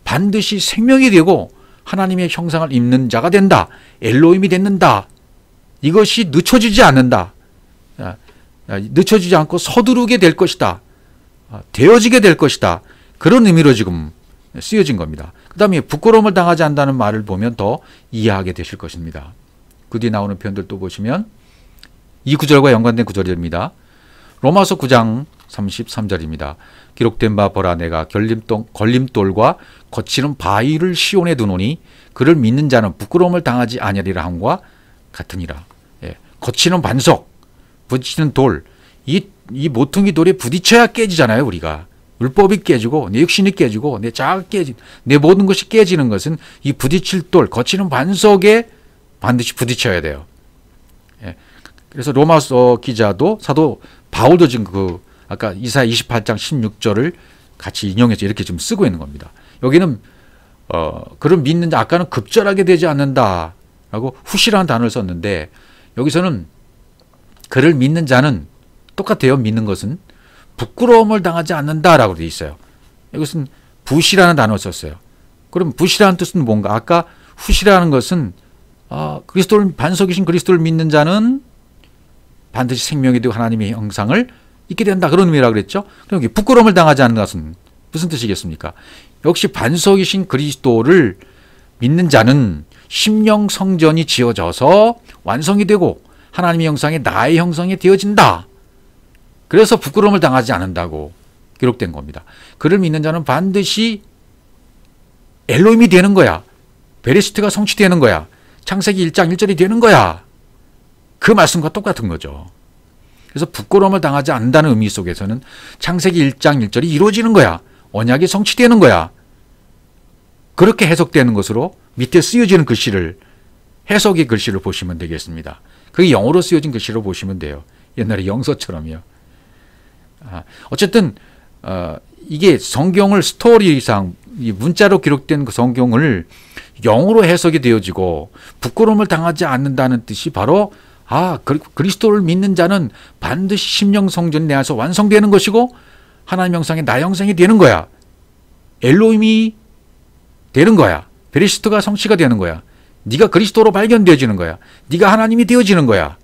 반드시 생명이 되고 하나님의 형상을 입는 자가 된다. 엘로힘이 된다. 이것이 늦춰지지 않는다. 늦춰지지 않고 서두르게 될 것이다. 되어지게 될 것이다. 그런 의미로 지금 쓰여진 겁니다. 그 다음에 부끄러움을 당하지 않는다는 말을 보면 더 이해하게 되실 것입니다. 그 뒤에 나오는 표현들 또 보시면 이 구절과 연관된 구절입니다. 로마서 9장 33절입니다. 기록된 바 보라 내가 걸림돌과 거치는 바위를 시온에 두노니 그를 믿는 자는 부끄러움을 당하지 아니하리라 함과 같으니라. 예. 거치는 반석, 부딪히는 돌, 이 모퉁이 돌에 부딪혀야 깨지잖아요. 우리가 율법이 깨지고 내 육신이 깨지고 내 자아가 깨지, 내 모든 것이 깨지는 것은 이 부딪힐 돌, 거치는 반석에 반드시 부딪혀야 돼요. 예. 그래서 로마서 기자도 사도 바울도 지금 아까 이사야 28장 16절을 같이 인용해서 이렇게 좀 쓰고 있는 겁니다. 여기는 그를 믿는 자, 아까는 급절하게 되지 않는다라고 후시라는 단어를 썼는데 여기서는 그를 믿는 자는 똑같아요. 믿는 것은 부끄러움을 당하지 않는다라고 되어 있어요. 이것은 부시라는 단어를 썼어요. 그럼 부시라는 뜻은 뭔가? 아까 후시라는 것은 그리스도를 반석이신 그리스도를 믿는 자는 반드시 생명이 되고 하나님의 형상을 있게 된다. 그런 의미라고 그랬죠. 그럼 여기 부끄러움을 당하지 않는 것은 무슨 뜻이겠습니까? 역시 반석이신 그리스도를 믿는 자는 심령 성전이 지어져서 완성이 되고 하나님의 형상이 나의 형상이 되어진다. 그래서 부끄러움을 당하지 않는다고 기록된 겁니다. 그를 믿는 자는 반드시 엘로힘이 되는 거야. 베레시트가 성취되는 거야. 창세기 1장 1절이 되는 거야. 그 말씀과 똑같은 거죠. 그래서 부끄러움을 당하지 않는다는 의미 속에서는 창세기 1장 1절이 이루어지는 거야. 언약이 성취되는 거야. 그렇게 해석되는 것으로 밑에 쓰여지는 글씨를, 해석의 글씨를 보시면 되겠습니다. 그게 영어로 쓰여진 글씨로 보시면 돼요. 옛날에 영서처럼요. 어쨌든 이게 성경을 스토리상 문자로 기록된 그 성경을 영어로 해석이 되어지고 부끄러움을 당하지 않는다는 뜻이 바로 그리스도를 믿는 자는 반드시 심령 성전이 내 안에서 완성되는 것이고 하나님 형상이 나 형상이 되는 거야. 엘로힘이 되는 거야. 베레시트가 성취가 되는 거야. 네가 그리스도로 발견되어지는 거야. 네가 하나님이 되어지는 거야.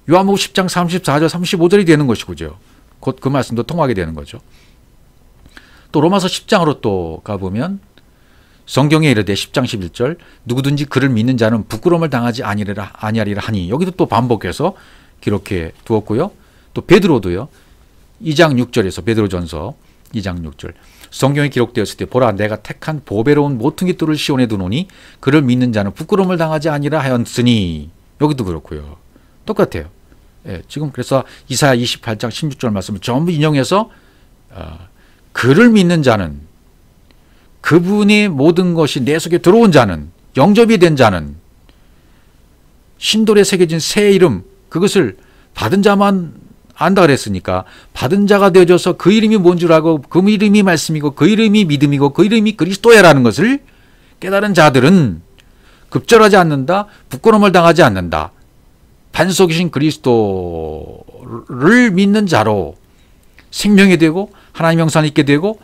요한복음 10장 34절 35절이 되는 것이고요. 곧 그 말씀도 통하게 되는 거죠. 또 로마서 10장으로 또 가보면 성경에 이르되 10장 11절 누구든지 그를 믿는 자는 부끄러움을 당하지 아니하리라 하니, 여기도 또 반복해서 기록해 두었고요. 또 베드로도요. 2장 6절에서 베드로전서 2장 6절 성경에 기록되었을 때 보라 내가 택한 보배로운 모퉁이 돌을 시온에 두노니 그를 믿는 자는 부끄러움을 당하지 아니라 하였으니, 여기도 그렇고요. 똑같아요. 예, 지금 그래서 이사야 28장 16절 말씀을 전부 인용해서 그를 믿는 자는, 그분의 모든 것이 내 속에 들어온 자는, 영접이 된 자는, 신돌에 새겨진 새 이름, 그것을 받은 자만 안다 그랬으니까 받은 자가 되어져서 그 이름이 뭔 줄 알고 그 이름이 말씀이고 그 이름이 믿음이고 그 이름이 그리스도야라는 것을 깨달은 자들은 급절하지 않는다, 부끄러움을 당하지 않는다. 반석이신 그리스도를 믿는 자로 생명이 되고 하나님 형상이 있게 되고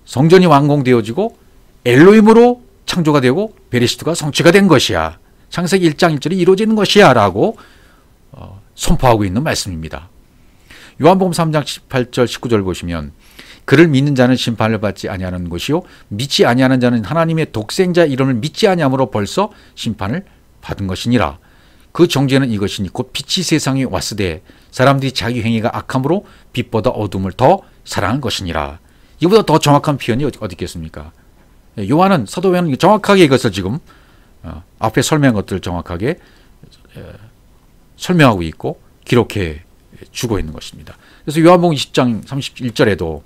성전이 완공되어지고 엘로힘으로 창조가 되고 베레시트가 성취가 된 것이야. 창세기 1장 1절이 이루어지는 것이야 라고 선포하고 있는 말씀입니다. 요한복음 3장 18절 19절 보시면 그를 믿는 자는 심판을 받지 아니하는 것이요 믿지 아니하는 자는 하나님의 독생자 이름을 믿지 아니함으로 벌써 심판을 받은 것이니라. 그 정죄는 이것이니 곧 빛이 세상에 왔으되 사람들이 자기 행위가 악함으로 빛보다 어둠을 더 사랑한 것이니라. 이보다 더 정확한 표현이 어디 있겠습니까? 요한은, 사도 요한은 정확하게 이것을 지금 앞에 설명한 것들을 정확하게 설명하고 있고 기록해 주고 있는 것입니다. 그래서 요한복음 20장 31절에도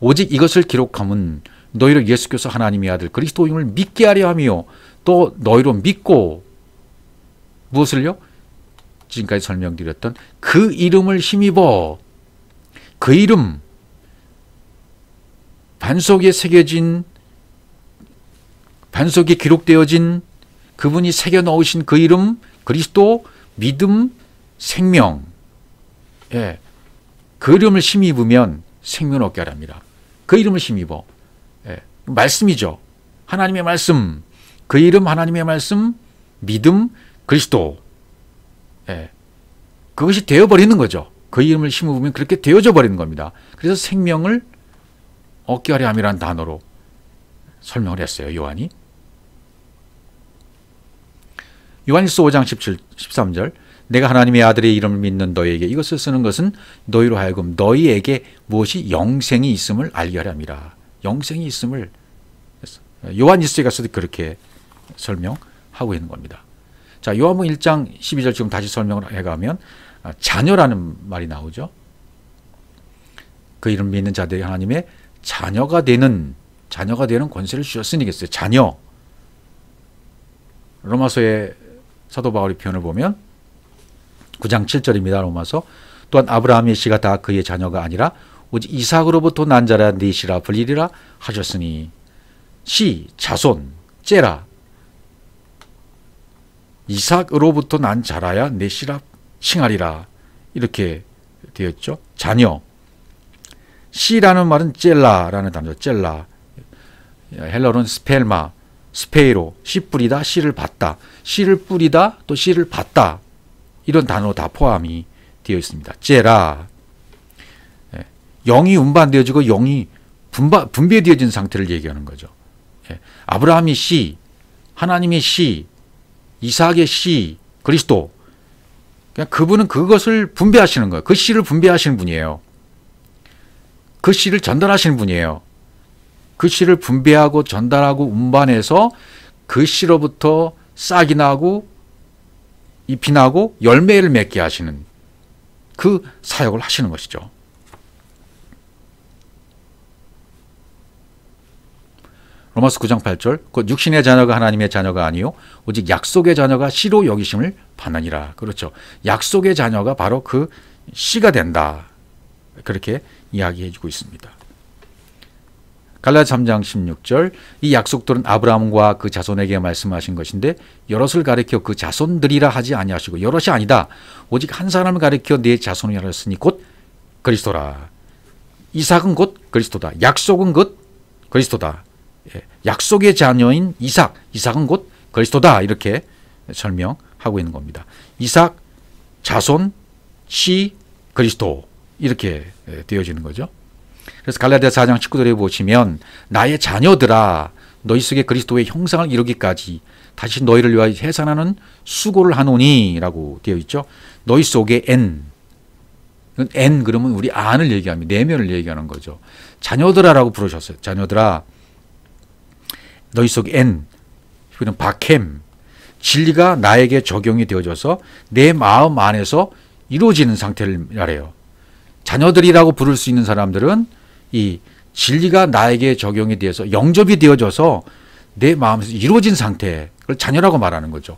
오직 이것을 기록함은 너희로 예수께서 하나님의 아들 그리스도임을 믿게 하려 하며 또 너희로 믿고 무엇을요? 지금까지 설명드렸던 그 이름을 힘입어, 그 이름, 반석에 새겨진, 반석에 기록되어진 그분이 새겨 넣으신 그 이름, 그리스도, 믿음, 생명, 그 이름을 힘입으면 생명을 얻게 하랍니다. 그 이름을 힘입어. 말씀이죠. 하나님의 말씀, 그 이름, 하나님의 말씀, 믿음, 그리스도. 그것이 되어버리는 거죠. 그 이름을 힘입으면 그렇게 되어져 버리는 겁니다. 그래서 생명을 얻게 하려 함이라는 단어로 설명을 했어요, 요한이. 요한일서 5장 13절 내가 하나님의 아들의 이름을 믿는 너희에게 이것을 쓰는 것은 너희로 하여금 너희에게 무엇이 영생이 있음을 알게 하려 함이라. 영생이 있음을 요한일서에서도 그렇게 설명하고 있는 겁니다. 자, 요한복음 1장 12절 지금 다시 설명을 해가면 자녀라는 말이 나오죠. 그 이름 믿는 자들이 하나님의 자녀가 되는 권세를 주셨으니겠어요. 자녀. 로마서의 사도 바울의 표현을 보면 9장 7절입니다. 로마서. 또한 아브라함의 씨가 다 그의 자녀가 아니라 오직 이삭으로부터 난 자라 네 씨라 불리리라 하셨으니 씨, 자손, 째라. 이삭으로부터 난 자라야 내 씨라 칭하리라. 이렇게 되었죠. 자녀. 씨라는 말은 젤라라는 단어죠. 젤라. 헬러로는 스펠마, 스페이로, 씨 뿌리다, 씨를 받다. 씨를 뿌리다, 또 씨를 받다. 이런 단어 다 포함이 되어 있습니다. 젤라. 영이 운반되어지고 영이 분배되어진 상태를 얘기하는 거죠. 아브라함의 씨, 하나님의 씨, 이삭의 씨, 그리스도. 그냥 그분은 그것을 분배하시는 거예요. 그 씨를 분배하시는 분이에요. 그 씨를 전달하시는 분이에요. 그 씨를 분배하고 전달하고 운반해서 그 씨로부터 싹이 나고 잎이 나고 열매를 맺게 하시는 그 사역을 하시는 것이죠. 로마서 9장 8절 곧 육신의 자녀가 하나님의 자녀가 아니요 오직 약속의 자녀가 씨로 여기심을 받느니라. 그렇죠. 약속의 자녀가 바로 그 씨가 된다. 그렇게 이야기해 주고 있습니다. 갈라디아 3장 16절 이 약속들은 아브라함과 그 자손에게 말씀하신 것인데 여럿을 가리켜 그 자손들이라 하지 아니하시고 여럿이 아니다. 오직 한 사람을 가리켜 네 자손이라 했으니 곧 그리스도라. 이삭은 곧 그리스도다. 약속은 곧 그리스도다. 약속의 자녀인 이삭은 곧 그리스도다. 이렇게 설명하고 있는 겁니다. 이삭, 자손, 씨, 그리스도 이렇게 되어지는 거죠. 그래서 갈라디아 4장 19절에 보시면 나의 자녀들아 너희 속에 그리스도의 형상을 이루기까지 다시 너희를 위하여 해산하는 수고를 하노니 라고 되어 있죠. 너희 속에 N 그러면 우리 안을 얘기합니다. 내면을 얘기하는 거죠. 자녀들아라고 부르셨어요. 자녀들아 너희 속에 N 이는 박햄 진리가 나에게 적용이 되어져서 내 마음 안에서 이루어지는 상태를 말해요. 자녀들이라고 부를 수 있는 사람들은 이 진리가 나에게 적용이 되어서 영접이 되어져서 내 마음에서 이루어진 상태, 그걸 자녀라고 말하는 거죠.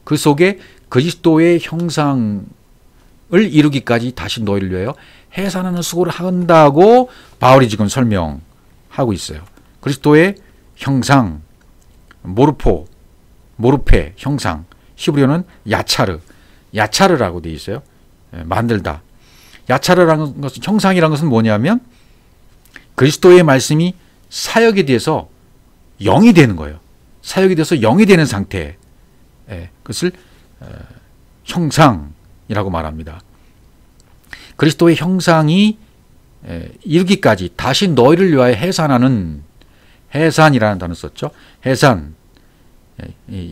그 속에 그리스도의 형상을 이루기까지 다시 너희를 위하여 해산하는 수고를 한다고 바울이 지금 설명하고 있어요. 그리스도의 형상, 모르페, 형상, 히브리어는 야차르라고 되어 있어요. 만들다. 야차르라는 것은 형상이라는 것은 뭐냐면 그리스도의 말씀이 사역에 대해서 영이 되는 거예요. 사역에 대해서 영이 되는 상태. 그것을 형상이라고 말합니다. 그리스도의 형상이 이르기까지 다시 너희를 위하여 해산하는, 해산이라는 단어 썼죠. 해산,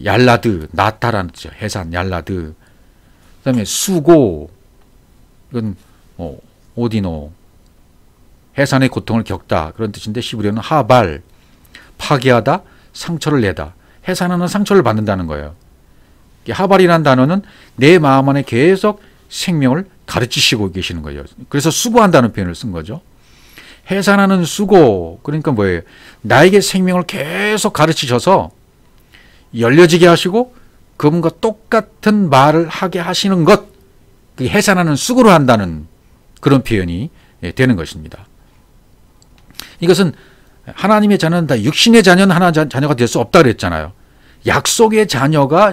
얄라드, 나타라는 뜻이죠. 해산, 얄라드. 그 다음에 수고, 이건 오디노, 해산의 고통을 겪다 그런 뜻인데, 히브리어는 하발, 파괴하다, 상처를 내다. 해산하는 상처를 받는다는 거예요. 하발이라는 단어는 내 마음 안에 계속 생명을 가르치시고 계시는 거예요. 그래서 수고한다는 표현을 쓴 거죠. 해산하는 수고, 그러니까 뭐예요? 나에게 생명을 계속 가르치셔서 열려지게 하시고 그분과 똑같은 말을 하게 하시는 것, 그게 해산하는 수고를 한다는 그런 표현이 되는 것입니다. 이것은 하나님의 자녀는 다 육신의 자녀는 하나님의 자녀가 될 수 없다 그랬잖아요. 약속의 자녀가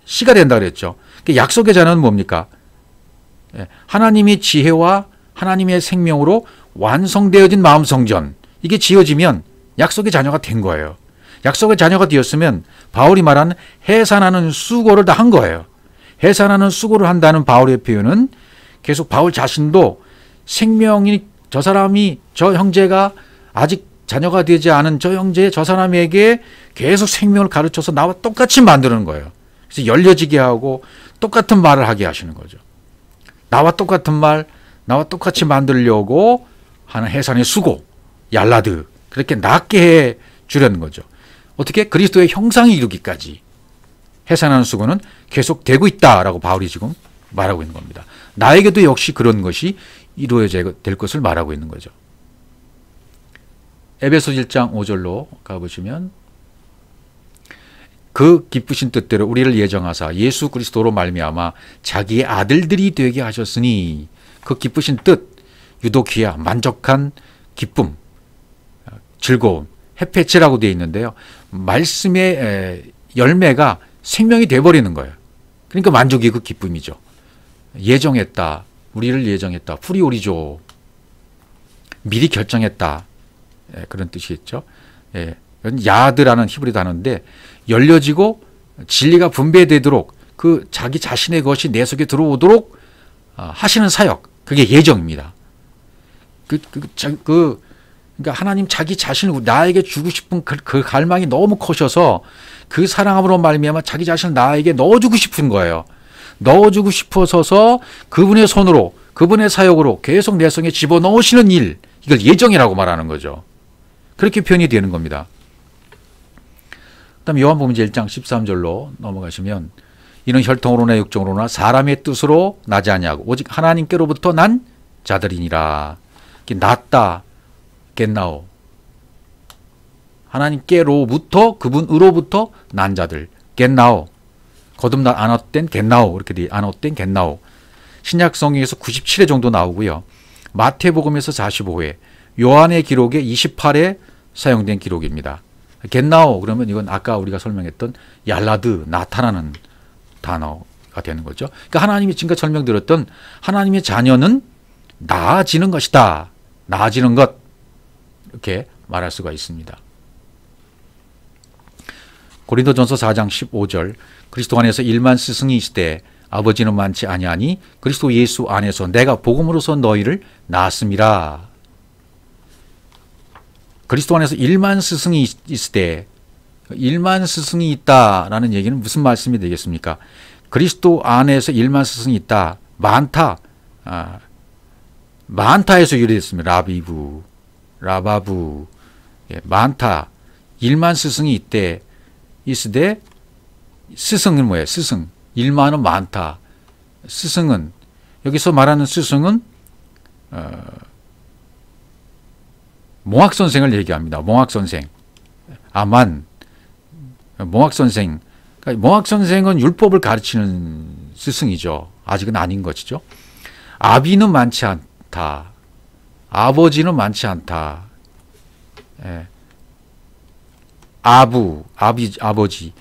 씨가 된다 그랬죠. 약속의 자녀는 뭡니까? 하나님의 지혜와 하나님의 생명으로 완성되어진 마음 성전, 이게 지어지면 약속의 자녀가 된 거예요. 약속의 자녀가 되었으면 바울이 말하는 해산하는 수고를 다 한 거예요. 해산하는 수고를 한다는 바울의 표현은 계속 바울 자신도 생명이, 저 사람이, 저 형제가 아직 자녀가 되지 않은 저 형제, 저 사람에게 계속 생명을 가르쳐서 나와 똑같이 만드는 거예요. 그래서 열려지게 하고 똑같은 말을 하게 하시는 거죠. 나와 똑같은 말, 나와 똑같이 만들려고 하는 해산의 수고, 얄라드, 그렇게 낫게 해 주려는 거죠. 어떻게? 그리스도의 형상이 이루기까지 해산하는 수고는 계속되고 있다라고 바울이 지금 말하고 있는 겁니다. 나에게도 역시 그런 것이 이루어져야 될 것을 말하고 있는 거죠. 에베소 1장 5절로 가보시면, 그 기쁘신 뜻대로 우리를 예정하사 예수 그리스도로 말미암아 자기의 아들들이 되게 하셨으니, 그 기쁘신 뜻, 유도키야, 만족한 기쁨, 즐거움, 해페치라고 되어 있는데요. 말씀의 열매가 생명이 돼버리는 거예요. 그러니까 만족이 그 기쁨이죠. 예정했다, 우리를 예정했다, 프리오리조, 미리 결정했다, 그런 뜻이겠죠. 야드라는 히브리 단어인데, 열려지고 진리가 분배되도록, 그 자기 자신의 것이 내 속에 들어오도록 하시는 사역, 그게 예정입니다. 그러니까 하나님 자기 자신을 나에게 주고 싶은 그 갈망이 너무 커셔서 그 사랑함으로 말미암아 자기 자신을 나에게 넣어주고 싶은 거예요. 넣어주고 싶어서서 그분의 손으로, 그분의 사역으로 계속 내 속에 집어넣으시는 일, 이걸 예정이라고 말하는 거죠. 그렇게 표현이 되는 겁니다. 그다음 요한복음 1장 13절로 넘어가시면, 이는 혈통으로나 육정으로나 사람의 뜻으로 나지 아니하고 오직 하나님께로부터 난 자들이니라. 낫다, 겟나오, 하나님께로부터, 그분으로부터 난 자들, 겟나오, 거듭난 아노된 겟나오, 이렇게 돼, 아노된 겟나오. 신약 성경에서 97회 정도 나오고요. 마태복음에서 45회, 요한의 기록에 28회 사용된 기록입니다. 겟나오 그러면 이건 아까 우리가 설명했던 얄라드, 나타나는 단어가 되는 거죠. 그러니까 하나님이 지금까지 설명드렸던 하나님의 자녀는 나아지는 것이다, 나아지는 것, 이렇게 말할 수가 있습니다. 고린도전서 4장 15절, 그리스도 안에서 일만 스승이 있으되 아버지는 많지 아니하니 그리스도 예수 안에서 내가 복음으로서 너희를 낳았음이라. 그리스도 안에서 일만 스승이 있으되, 일만 스승이 있다라는 얘기는 무슨 말씀이 되겠습니까? 그리스도 안에서 일만 스승이 있다, 많다, 많다에서 유래됐습니다. 라비부, 라바부, 많다, 일만 스승이 있대, 있으되, 스승은 뭐예요? 스승, 일만은 많다. 스승은, 여기서 말하는 스승은 몽학선생을 얘기합니다. 몽학선생, 아만, 몽학선생. 그러니까 몽학선생은 율법을 가르치는 스승이죠. 아직은 아닌 것이죠. 아비는 많지 않다, 아버지는 많지 않다. 아버지.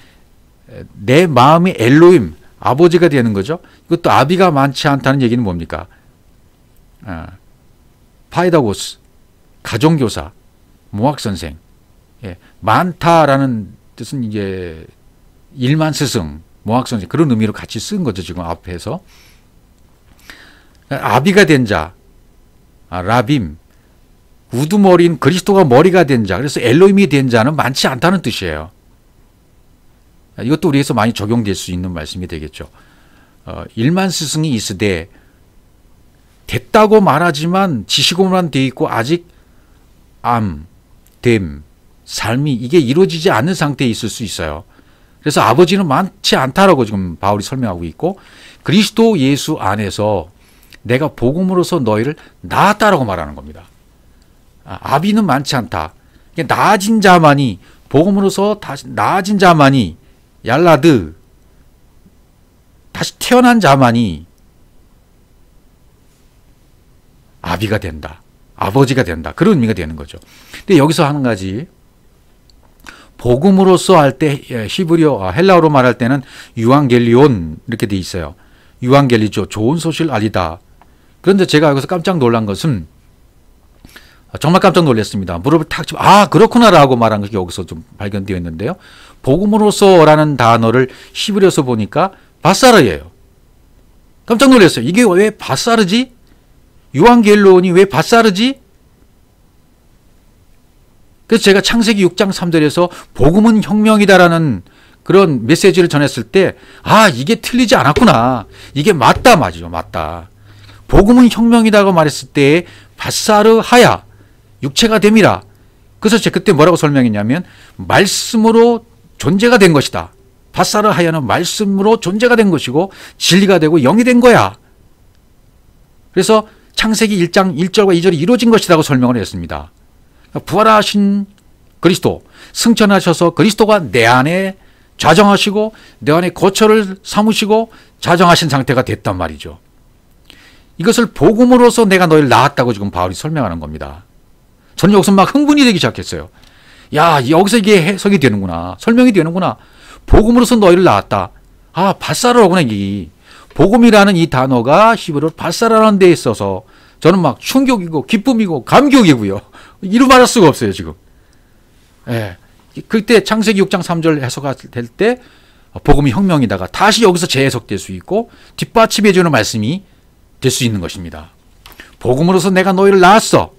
내 마음이 엘로임, 아버지가 되는 거죠. 이것도 아비가 많지 않다는 얘기는 뭡니까? 파이다고스, 가정교사, 몽학선생. 많다라는 뜻은 이제 일만 스승, 몽학선생, 그런 의미로 같이 쓴 거죠. 지금 앞에서. 아비가 된 자, 라빔, 우두머리인 그리스도가 머리가 된 자, 그래서 엘로힘이 된 자는 많지 않다는 뜻이에요. 이것도 우리에서 많이 적용될 수 있는 말씀이 되겠죠. 일만 스승이 있으되 됐다고 말하지만 지식으로만 되어 있고 아직 됨, 삶이 이게 이루어지지 않는 상태에 있을 수 있어요. 그래서 아버지는 많지 않다라고 지금 바울이 설명하고 있고, 그리스도 예수 안에서 내가 복음으로서 너희를 낳았다라고 말하는 겁니다. 아비는 많지 않다. 나아진 자만이, 복음으로서 다시 나아진 자만이, 얄라드, 다시 태어난 자만이 아비가 된다. 아버지가 된다. 그런 의미가 되는 거죠. 근데 여기서 한 가지, 복음으로서 할 때 히브리어, 헬라어로 말할 때는 유앙겔리온 이렇게 돼 있어요. 유앙겔리죠. 좋은 소식을 알리다. 그런데 제가 여기서 깜짝 놀란 것은, 정말 깜짝 놀랐습니다. 무릎을 탁 치고 그렇구나라고 말한 것이 여기서 좀 발견되어 있는데요. 복음으로서라는 단어를 히브리어서 보니까 바사르예요. 깜짝 놀랐어요. 이게 왜 바사르지? 유앙겔론이 왜 바사르지? 그래서 제가 창세기 6장 3절에서 복음은 혁명이다라는 그런 메시지를 전했을 때, 이게 틀리지 않았구나. 이게 맞다, 맞죠. 맞다. 복음은 혁명이다고 말했을 때 바사르 하야, 육체가 됨이라. 그래서 제가 그때 뭐라고 설명했냐면, 말씀으로 존재가 된 것이다. 바사르 하야는 말씀으로 존재가 된 것이고 진리가 되고 영이 된 거야. 그래서 창세기 1장 1절과 2절이 이루어진 것이라고 설명을 했습니다. 부활하신 그리스도, 승천하셔서 그리스도가 내 안에 좌정하시고 내 안에 거처를 삼으시고 좌정하신 상태가 됐단 말이죠. 이것을 복음으로서 내가 너희를 낳았다고 지금 바울이 설명하는 겁니다. 저는 여기서 막 흥분이 되기 시작했어요. 여기서 이게 해석이 되는구나. 설명이 되는구나. 복음으로서 너희를 낳았다. 바사르라구나. 이 복음이라는 이 단어가 히브리어로 바사르라는 데에 있어서 저는 막 충격이고 기쁨이고 감격이고요. 이루 말할 수가 없어요, 지금. 그때 창세기 6장 3절 해석될 때 복음이 혁명이다가 다시 여기서 재해석될 수 있고 뒷받침해 주는 말씀이 될 수 있는 것입니다. 복음으로서 내가 너희를 낳았어.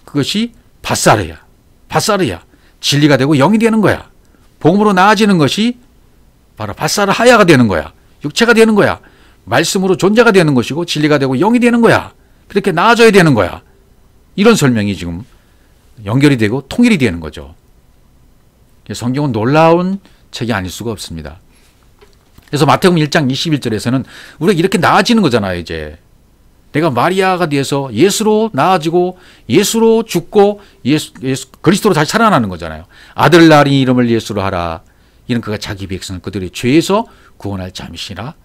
그것이 바사르야. 진리가 되고 영이 되는 거야. 복음으로 나아지는 것이 바로 바사르 하야가 되는 거야. 육체가 되는 거야. 말씀으로 존재가 되는 것이고 진리가 되고 영이 되는 거야. 그렇게 나아져야 되는 거야. 이런 설명이 지금 연결이 되고 통일이 되는 거죠. 성경은 놀라운 책이 아닐 수가 없습니다. 그래서 마태복음 1장 21절에서는 우리가 이렇게 나아지는 거잖아요. 이제 내가 마리아가 돼서 예수로 나아지고 예수로 죽고 그리스도로 다시 살아나는 거잖아요. 아들 낳으니 이름을 예수로 하라. 이는 그가 자기 백성을 그들의 죄에서 구원할 자이심이라.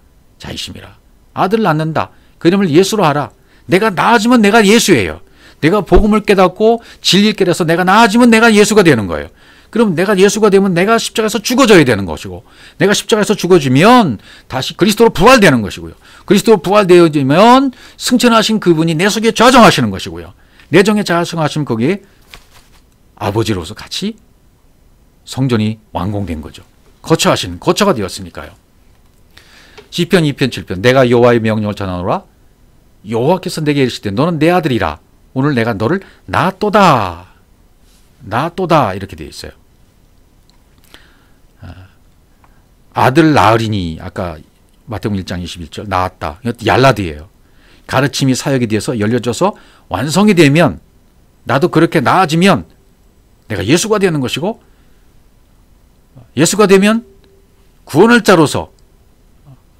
아들을 낳는다. 그 이름을 예수로 하라. 내가 나아지면 내가 예수예요. 내가 복음을 깨닫고 진리를 깨달아서 내가 나아지면 내가 예수가 되는 거예요. 그럼 내가 예수가 되면 내가 십자가에서 죽어져야 되는 것이고, 내가 십자가에서 죽어지면 다시 그리스도로 부활되는 것이고요. 그리스도로 부활되어지면 승천하신 그분이 내 속에 좌정하시는 것이고요. 내 정에 좌정하시면 거기에 아버지로서 같이 성전이 완공된 거죠. 거처가 되었으니까요. 시편 2편 7편 내가 여호와의 명령을 전하노라. 여호와께서 내게 이르시되 너는 내 아들이라. 오늘 내가 너를 낳았도다. 이렇게 되어 있어요. 아들 낳으리니 아까 마태복음 1장 21절 낳았다. 이것도 얄라드예요. 가르침이 사역에 대해서 열려져서 완성이 되면 나도 그렇게 나아지면 내가 예수가 되는 것이고, 예수가 되면 구원할 자로서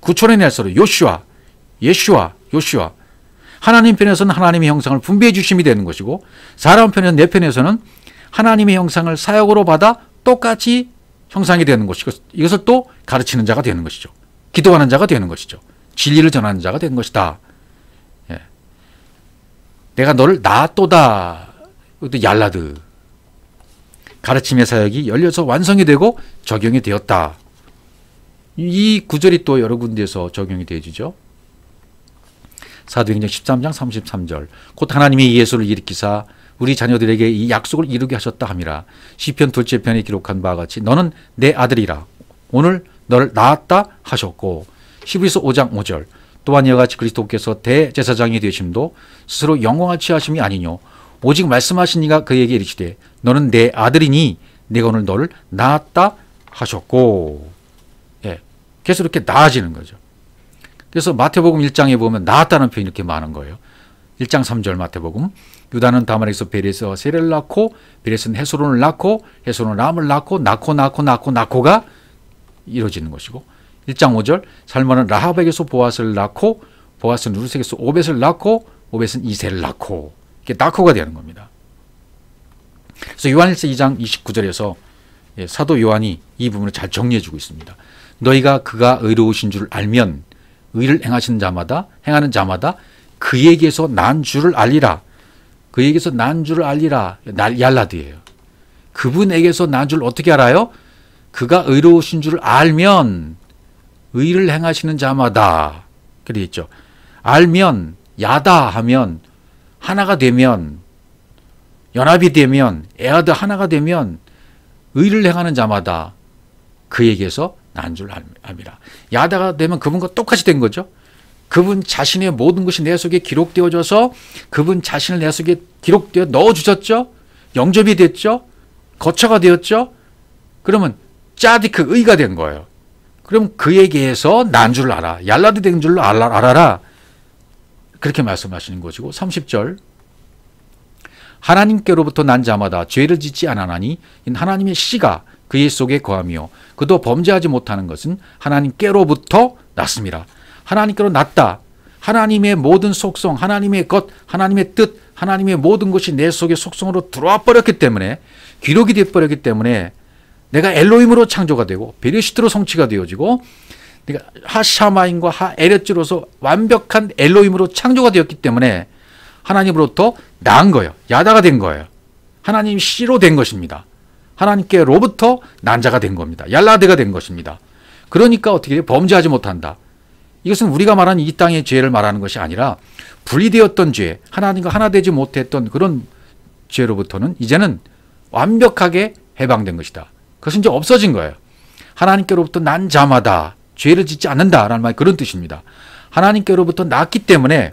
구촌의 날서로 예슈아 하나님 편에서는 하나님의 형상을 분배해 주심이 되는 것이고, 사람 편에서는 내 편에서는 하나님의 형상을 사역으로 받아 똑같이 형상이 되는 것이고, 이것을 또 가르치는 자가 되는 것이죠. 기도하는 자가 되는 것이죠. 진리를 전하는 자가 되는 것이다. 내가 너를 낳았도다. 이것도 얄라드. 가르침의 사역이 열려서 완성이 되고 적용이 되었다. 이 구절이 또 여러 군데에서 적용이 되어지죠. 사도행전 13장 33절 곧 하나님이 예수를 일으키사 우리 자녀들에게 이 약속을 이루게 하셨다 함이라. 시편 둘째 편에 기록한 바와 같이 너는 내 아들이라. 오늘 너를 낳았다 하셨고, 히브리서 5장 5절 또한 이와 같이 그리스도께서 대제사장이 되심도 스스로 영광을 취하심이 아니뇨. 오직 말씀하신 이가 그에게 이르시되 너는 내 아들이니 내가 오늘 너를 낳았다 하셨고. 예, 계속 이렇게 나아지는 거죠. 그래서 마태복음 1장에 보면 낳았다는 표현이 이렇게 많은 거예요. 1장 3절 마태복음. 유다는 다말에서 베레스와 세례를 낳고 베레스는 헤스론을 낳고 헤스론은 람을 낳고가 이루어지는 것이고, 1장 5절 살몬은 라합에게서 보아스를 낳고 보아스는 루색에서 오벳을 낳고 오벳은 이새를 낳고, 이게 낳고가 되는 겁니다. 그래서 요한일서 2장 29절에서 사도 요한이 이 부분을 잘 정리해 주고 있습니다. 너희가 그가 의로우신 줄 알면 의를 행하는 자마다 그에게서 난 줄을 알리라. 그에게서 난 줄을 알리라. 얄라드예요. 그분에게서 난 줄 어떻게 알아요? 그가 의로우신 줄을 알면 의를 행하시는 자마다. 그래 있죠. 알면, 야다 하면, 하나가 되면, 연합이 되면, 에아드 하나가 되면 의를 행하는 자마다 그에게서 난 줄 압니다. 야다가 되면 그분과 똑같이 된 거죠. 그분 자신의 모든 것이 내 속에 기록되어져서 그분 자신을 내 속에 기록되어 넣어주셨죠. 영접이 됐죠. 거처가 되었죠. 그러면 짜디크 의가 된 거예요. 그럼 그에게서 난 줄 알아. 얄라드 된 줄로 알아라. 그렇게 말씀하시는 것이고, 30절 하나님께로부터 난 자마다 죄를 짓지 않았나니 하나님의 씨가 그의 속에 거하며 그도 범죄하지 못하는 것은 하나님께로부터 났습니다. 하나님께로 났다. 하나님의 모든 속성, 하나님의 것, 하나님의 뜻, 하나님의 모든 것이 내 속에 속성으로 들어와 버렸기 때문에, 기록이 되어 버렸기 때문에 내가 엘로힘으로 창조가 되고 베레시트로 성취가 되어지고, 내가 하샤마인과 하에렛즈로서 완벽한 엘로힘으로 창조가 되었기 때문에 하나님으로부터 낳은 거예요. 야다가 된 거예요. 하나님 씨로 된 것입니다. 하나님께로부터 난 자가 된 겁니다. 얄라드가 된 것입니다. 그러니까 어떻게 돼요? 범죄하지 못한다. 이것은 우리가 말하는 이 땅의 죄를 말하는 것이 아니라 분리되었던 죄, 하나님과 하나 되지 못했던 그런 죄로부터는 이제는 완벽하게 해방된 것이다. 그것은 이제 없어진 거예요. 하나님께로부터 난 자마다 죄를 짓지 않는다라는 말, 그런 뜻입니다. 하나님께로부터 났기 때문에,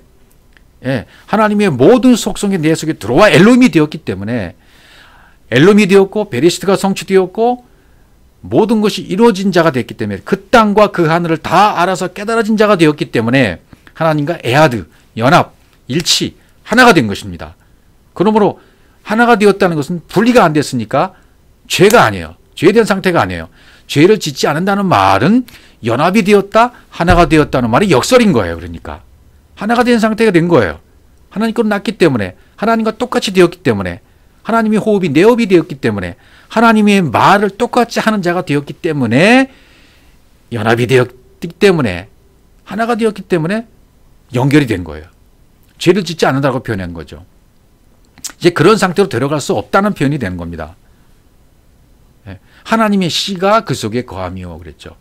하나님의 모든 속성이 내 속에 들어와 엘로힘이 되었기 때문에, 엘로힘이 되었고 베레시트가 성취되었고 모든 것이 이루어진 자가 됐기 때문에, 그 땅과 그 하늘을 다 알아서 깨달아진 자가 되었기 때문에 하나님과 에아드, 연합, 일치, 하나가 된 것입니다. 그러므로 하나가 되었다는 것은 분리가 안 됐으니까 죄가 아니에요. 죄된 상태가 아니에요. 죄를 짓지 않는다는 말은 연합이 되었다, 하나가 되었다는 말이 역설인 거예요. 그러니까 하나가 된 상태가 된 거예요. 하나님께로 났기 때문에, 하나님과 똑같이 되었기 때문에, 하나님의 호흡이 내 호흡이 되었기 때문에, 하나님의 말을 똑같이 하는 자가 되었기 때문에, 연합이 되었기 때문에, 하나가 되었기 때문에 연결이 된 거예요. 죄를 짓지 않는다고 표현한 거죠. 이제 그런 상태로 들어갈 수 없다는 표현이 되는 겁니다. 하나님의 씨가 그 속에 거하며 그랬죠.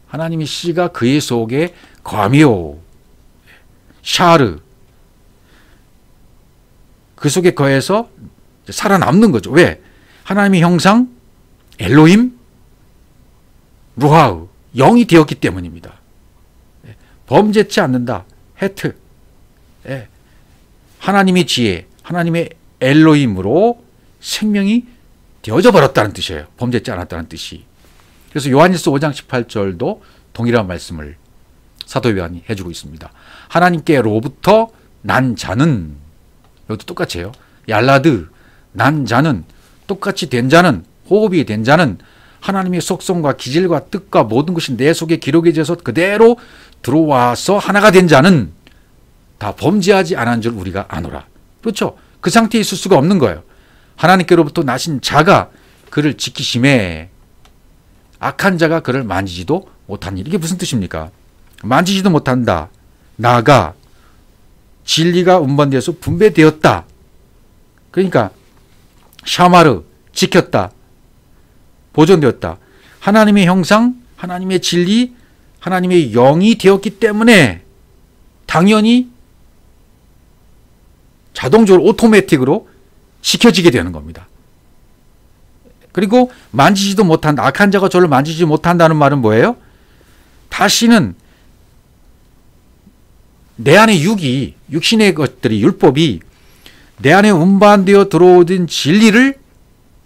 하나님의 씨가 그의 속에 거하며, 샤르, 그 속에 거해서 살아남는 거죠. 왜? 하나님의 형상, 엘로힘, 루하우, 영이 되었기 때문입니다. 범죄치 않는다. 헤트, 하나님의 지혜, 하나님의 엘로힘으로 생명이 되어져 버렸다는 뜻이에요. 범죄치 않았다는 뜻이. 그래서 요한일서 5장 18절도 동일한 말씀을 사도 요한이 해주고 있습니다. 하나님께로부터 난 자는, 이것도 똑같이 해요. 얄라드, 난 자는, 똑같이 된 자는, 호흡이 된 자는, 하나님의 속성과 기질과 뜻과 모든 것이 내 속에 기록해져서 그대로 들어와서 하나가 된 자는 다 범죄하지 않은 줄 우리가 아노라. 그렇죠? 그 상태에 있을 수가 없는 거예요. 하나님께로부터 나신 자가 그를 지키심에 악한 자가 그를 만지지도 못하니. 이게 무슨 뜻입니까? 만지지도 못한다. 나아가 진리가 운반되어서 분배되었다. 그러니까 샤마르, 지켰다. 보존되었다. 하나님의 형상, 하나님의 진리, 하나님의 영이 되었기 때문에 당연히 자동적으로 오토매틱으로 지켜지게 되는 겁니다. 그리고 만지지도 못한다. 악한 자가 저를 만지지 못한다는 말은 뭐예요? 다시는 내 안에 육신의 것들이, 율법이 내 안에 운반되어 들어오던 진리를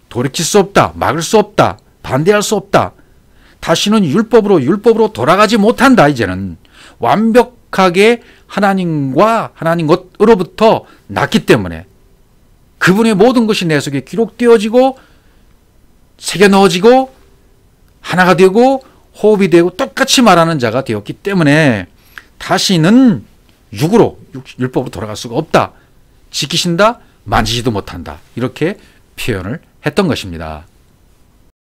돌이킬 수 없다, 막을 수 없다, 반대할 수 없다. 다시는 율법으로 돌아가지 못한다. 이제는 완벽하게 하나님 것으로부터 났기 때문에 그분의 모든 것이 내 속에 기록되어지고 새겨 넣어지고 하나가 되고 호흡이 되고 똑같이 말하는 자가 되었기 때문에 다시는 율법으로 돌아갈 수가 없다. 지키신다, 만지지도 못한다. 이렇게 표현을 했던 것입니다.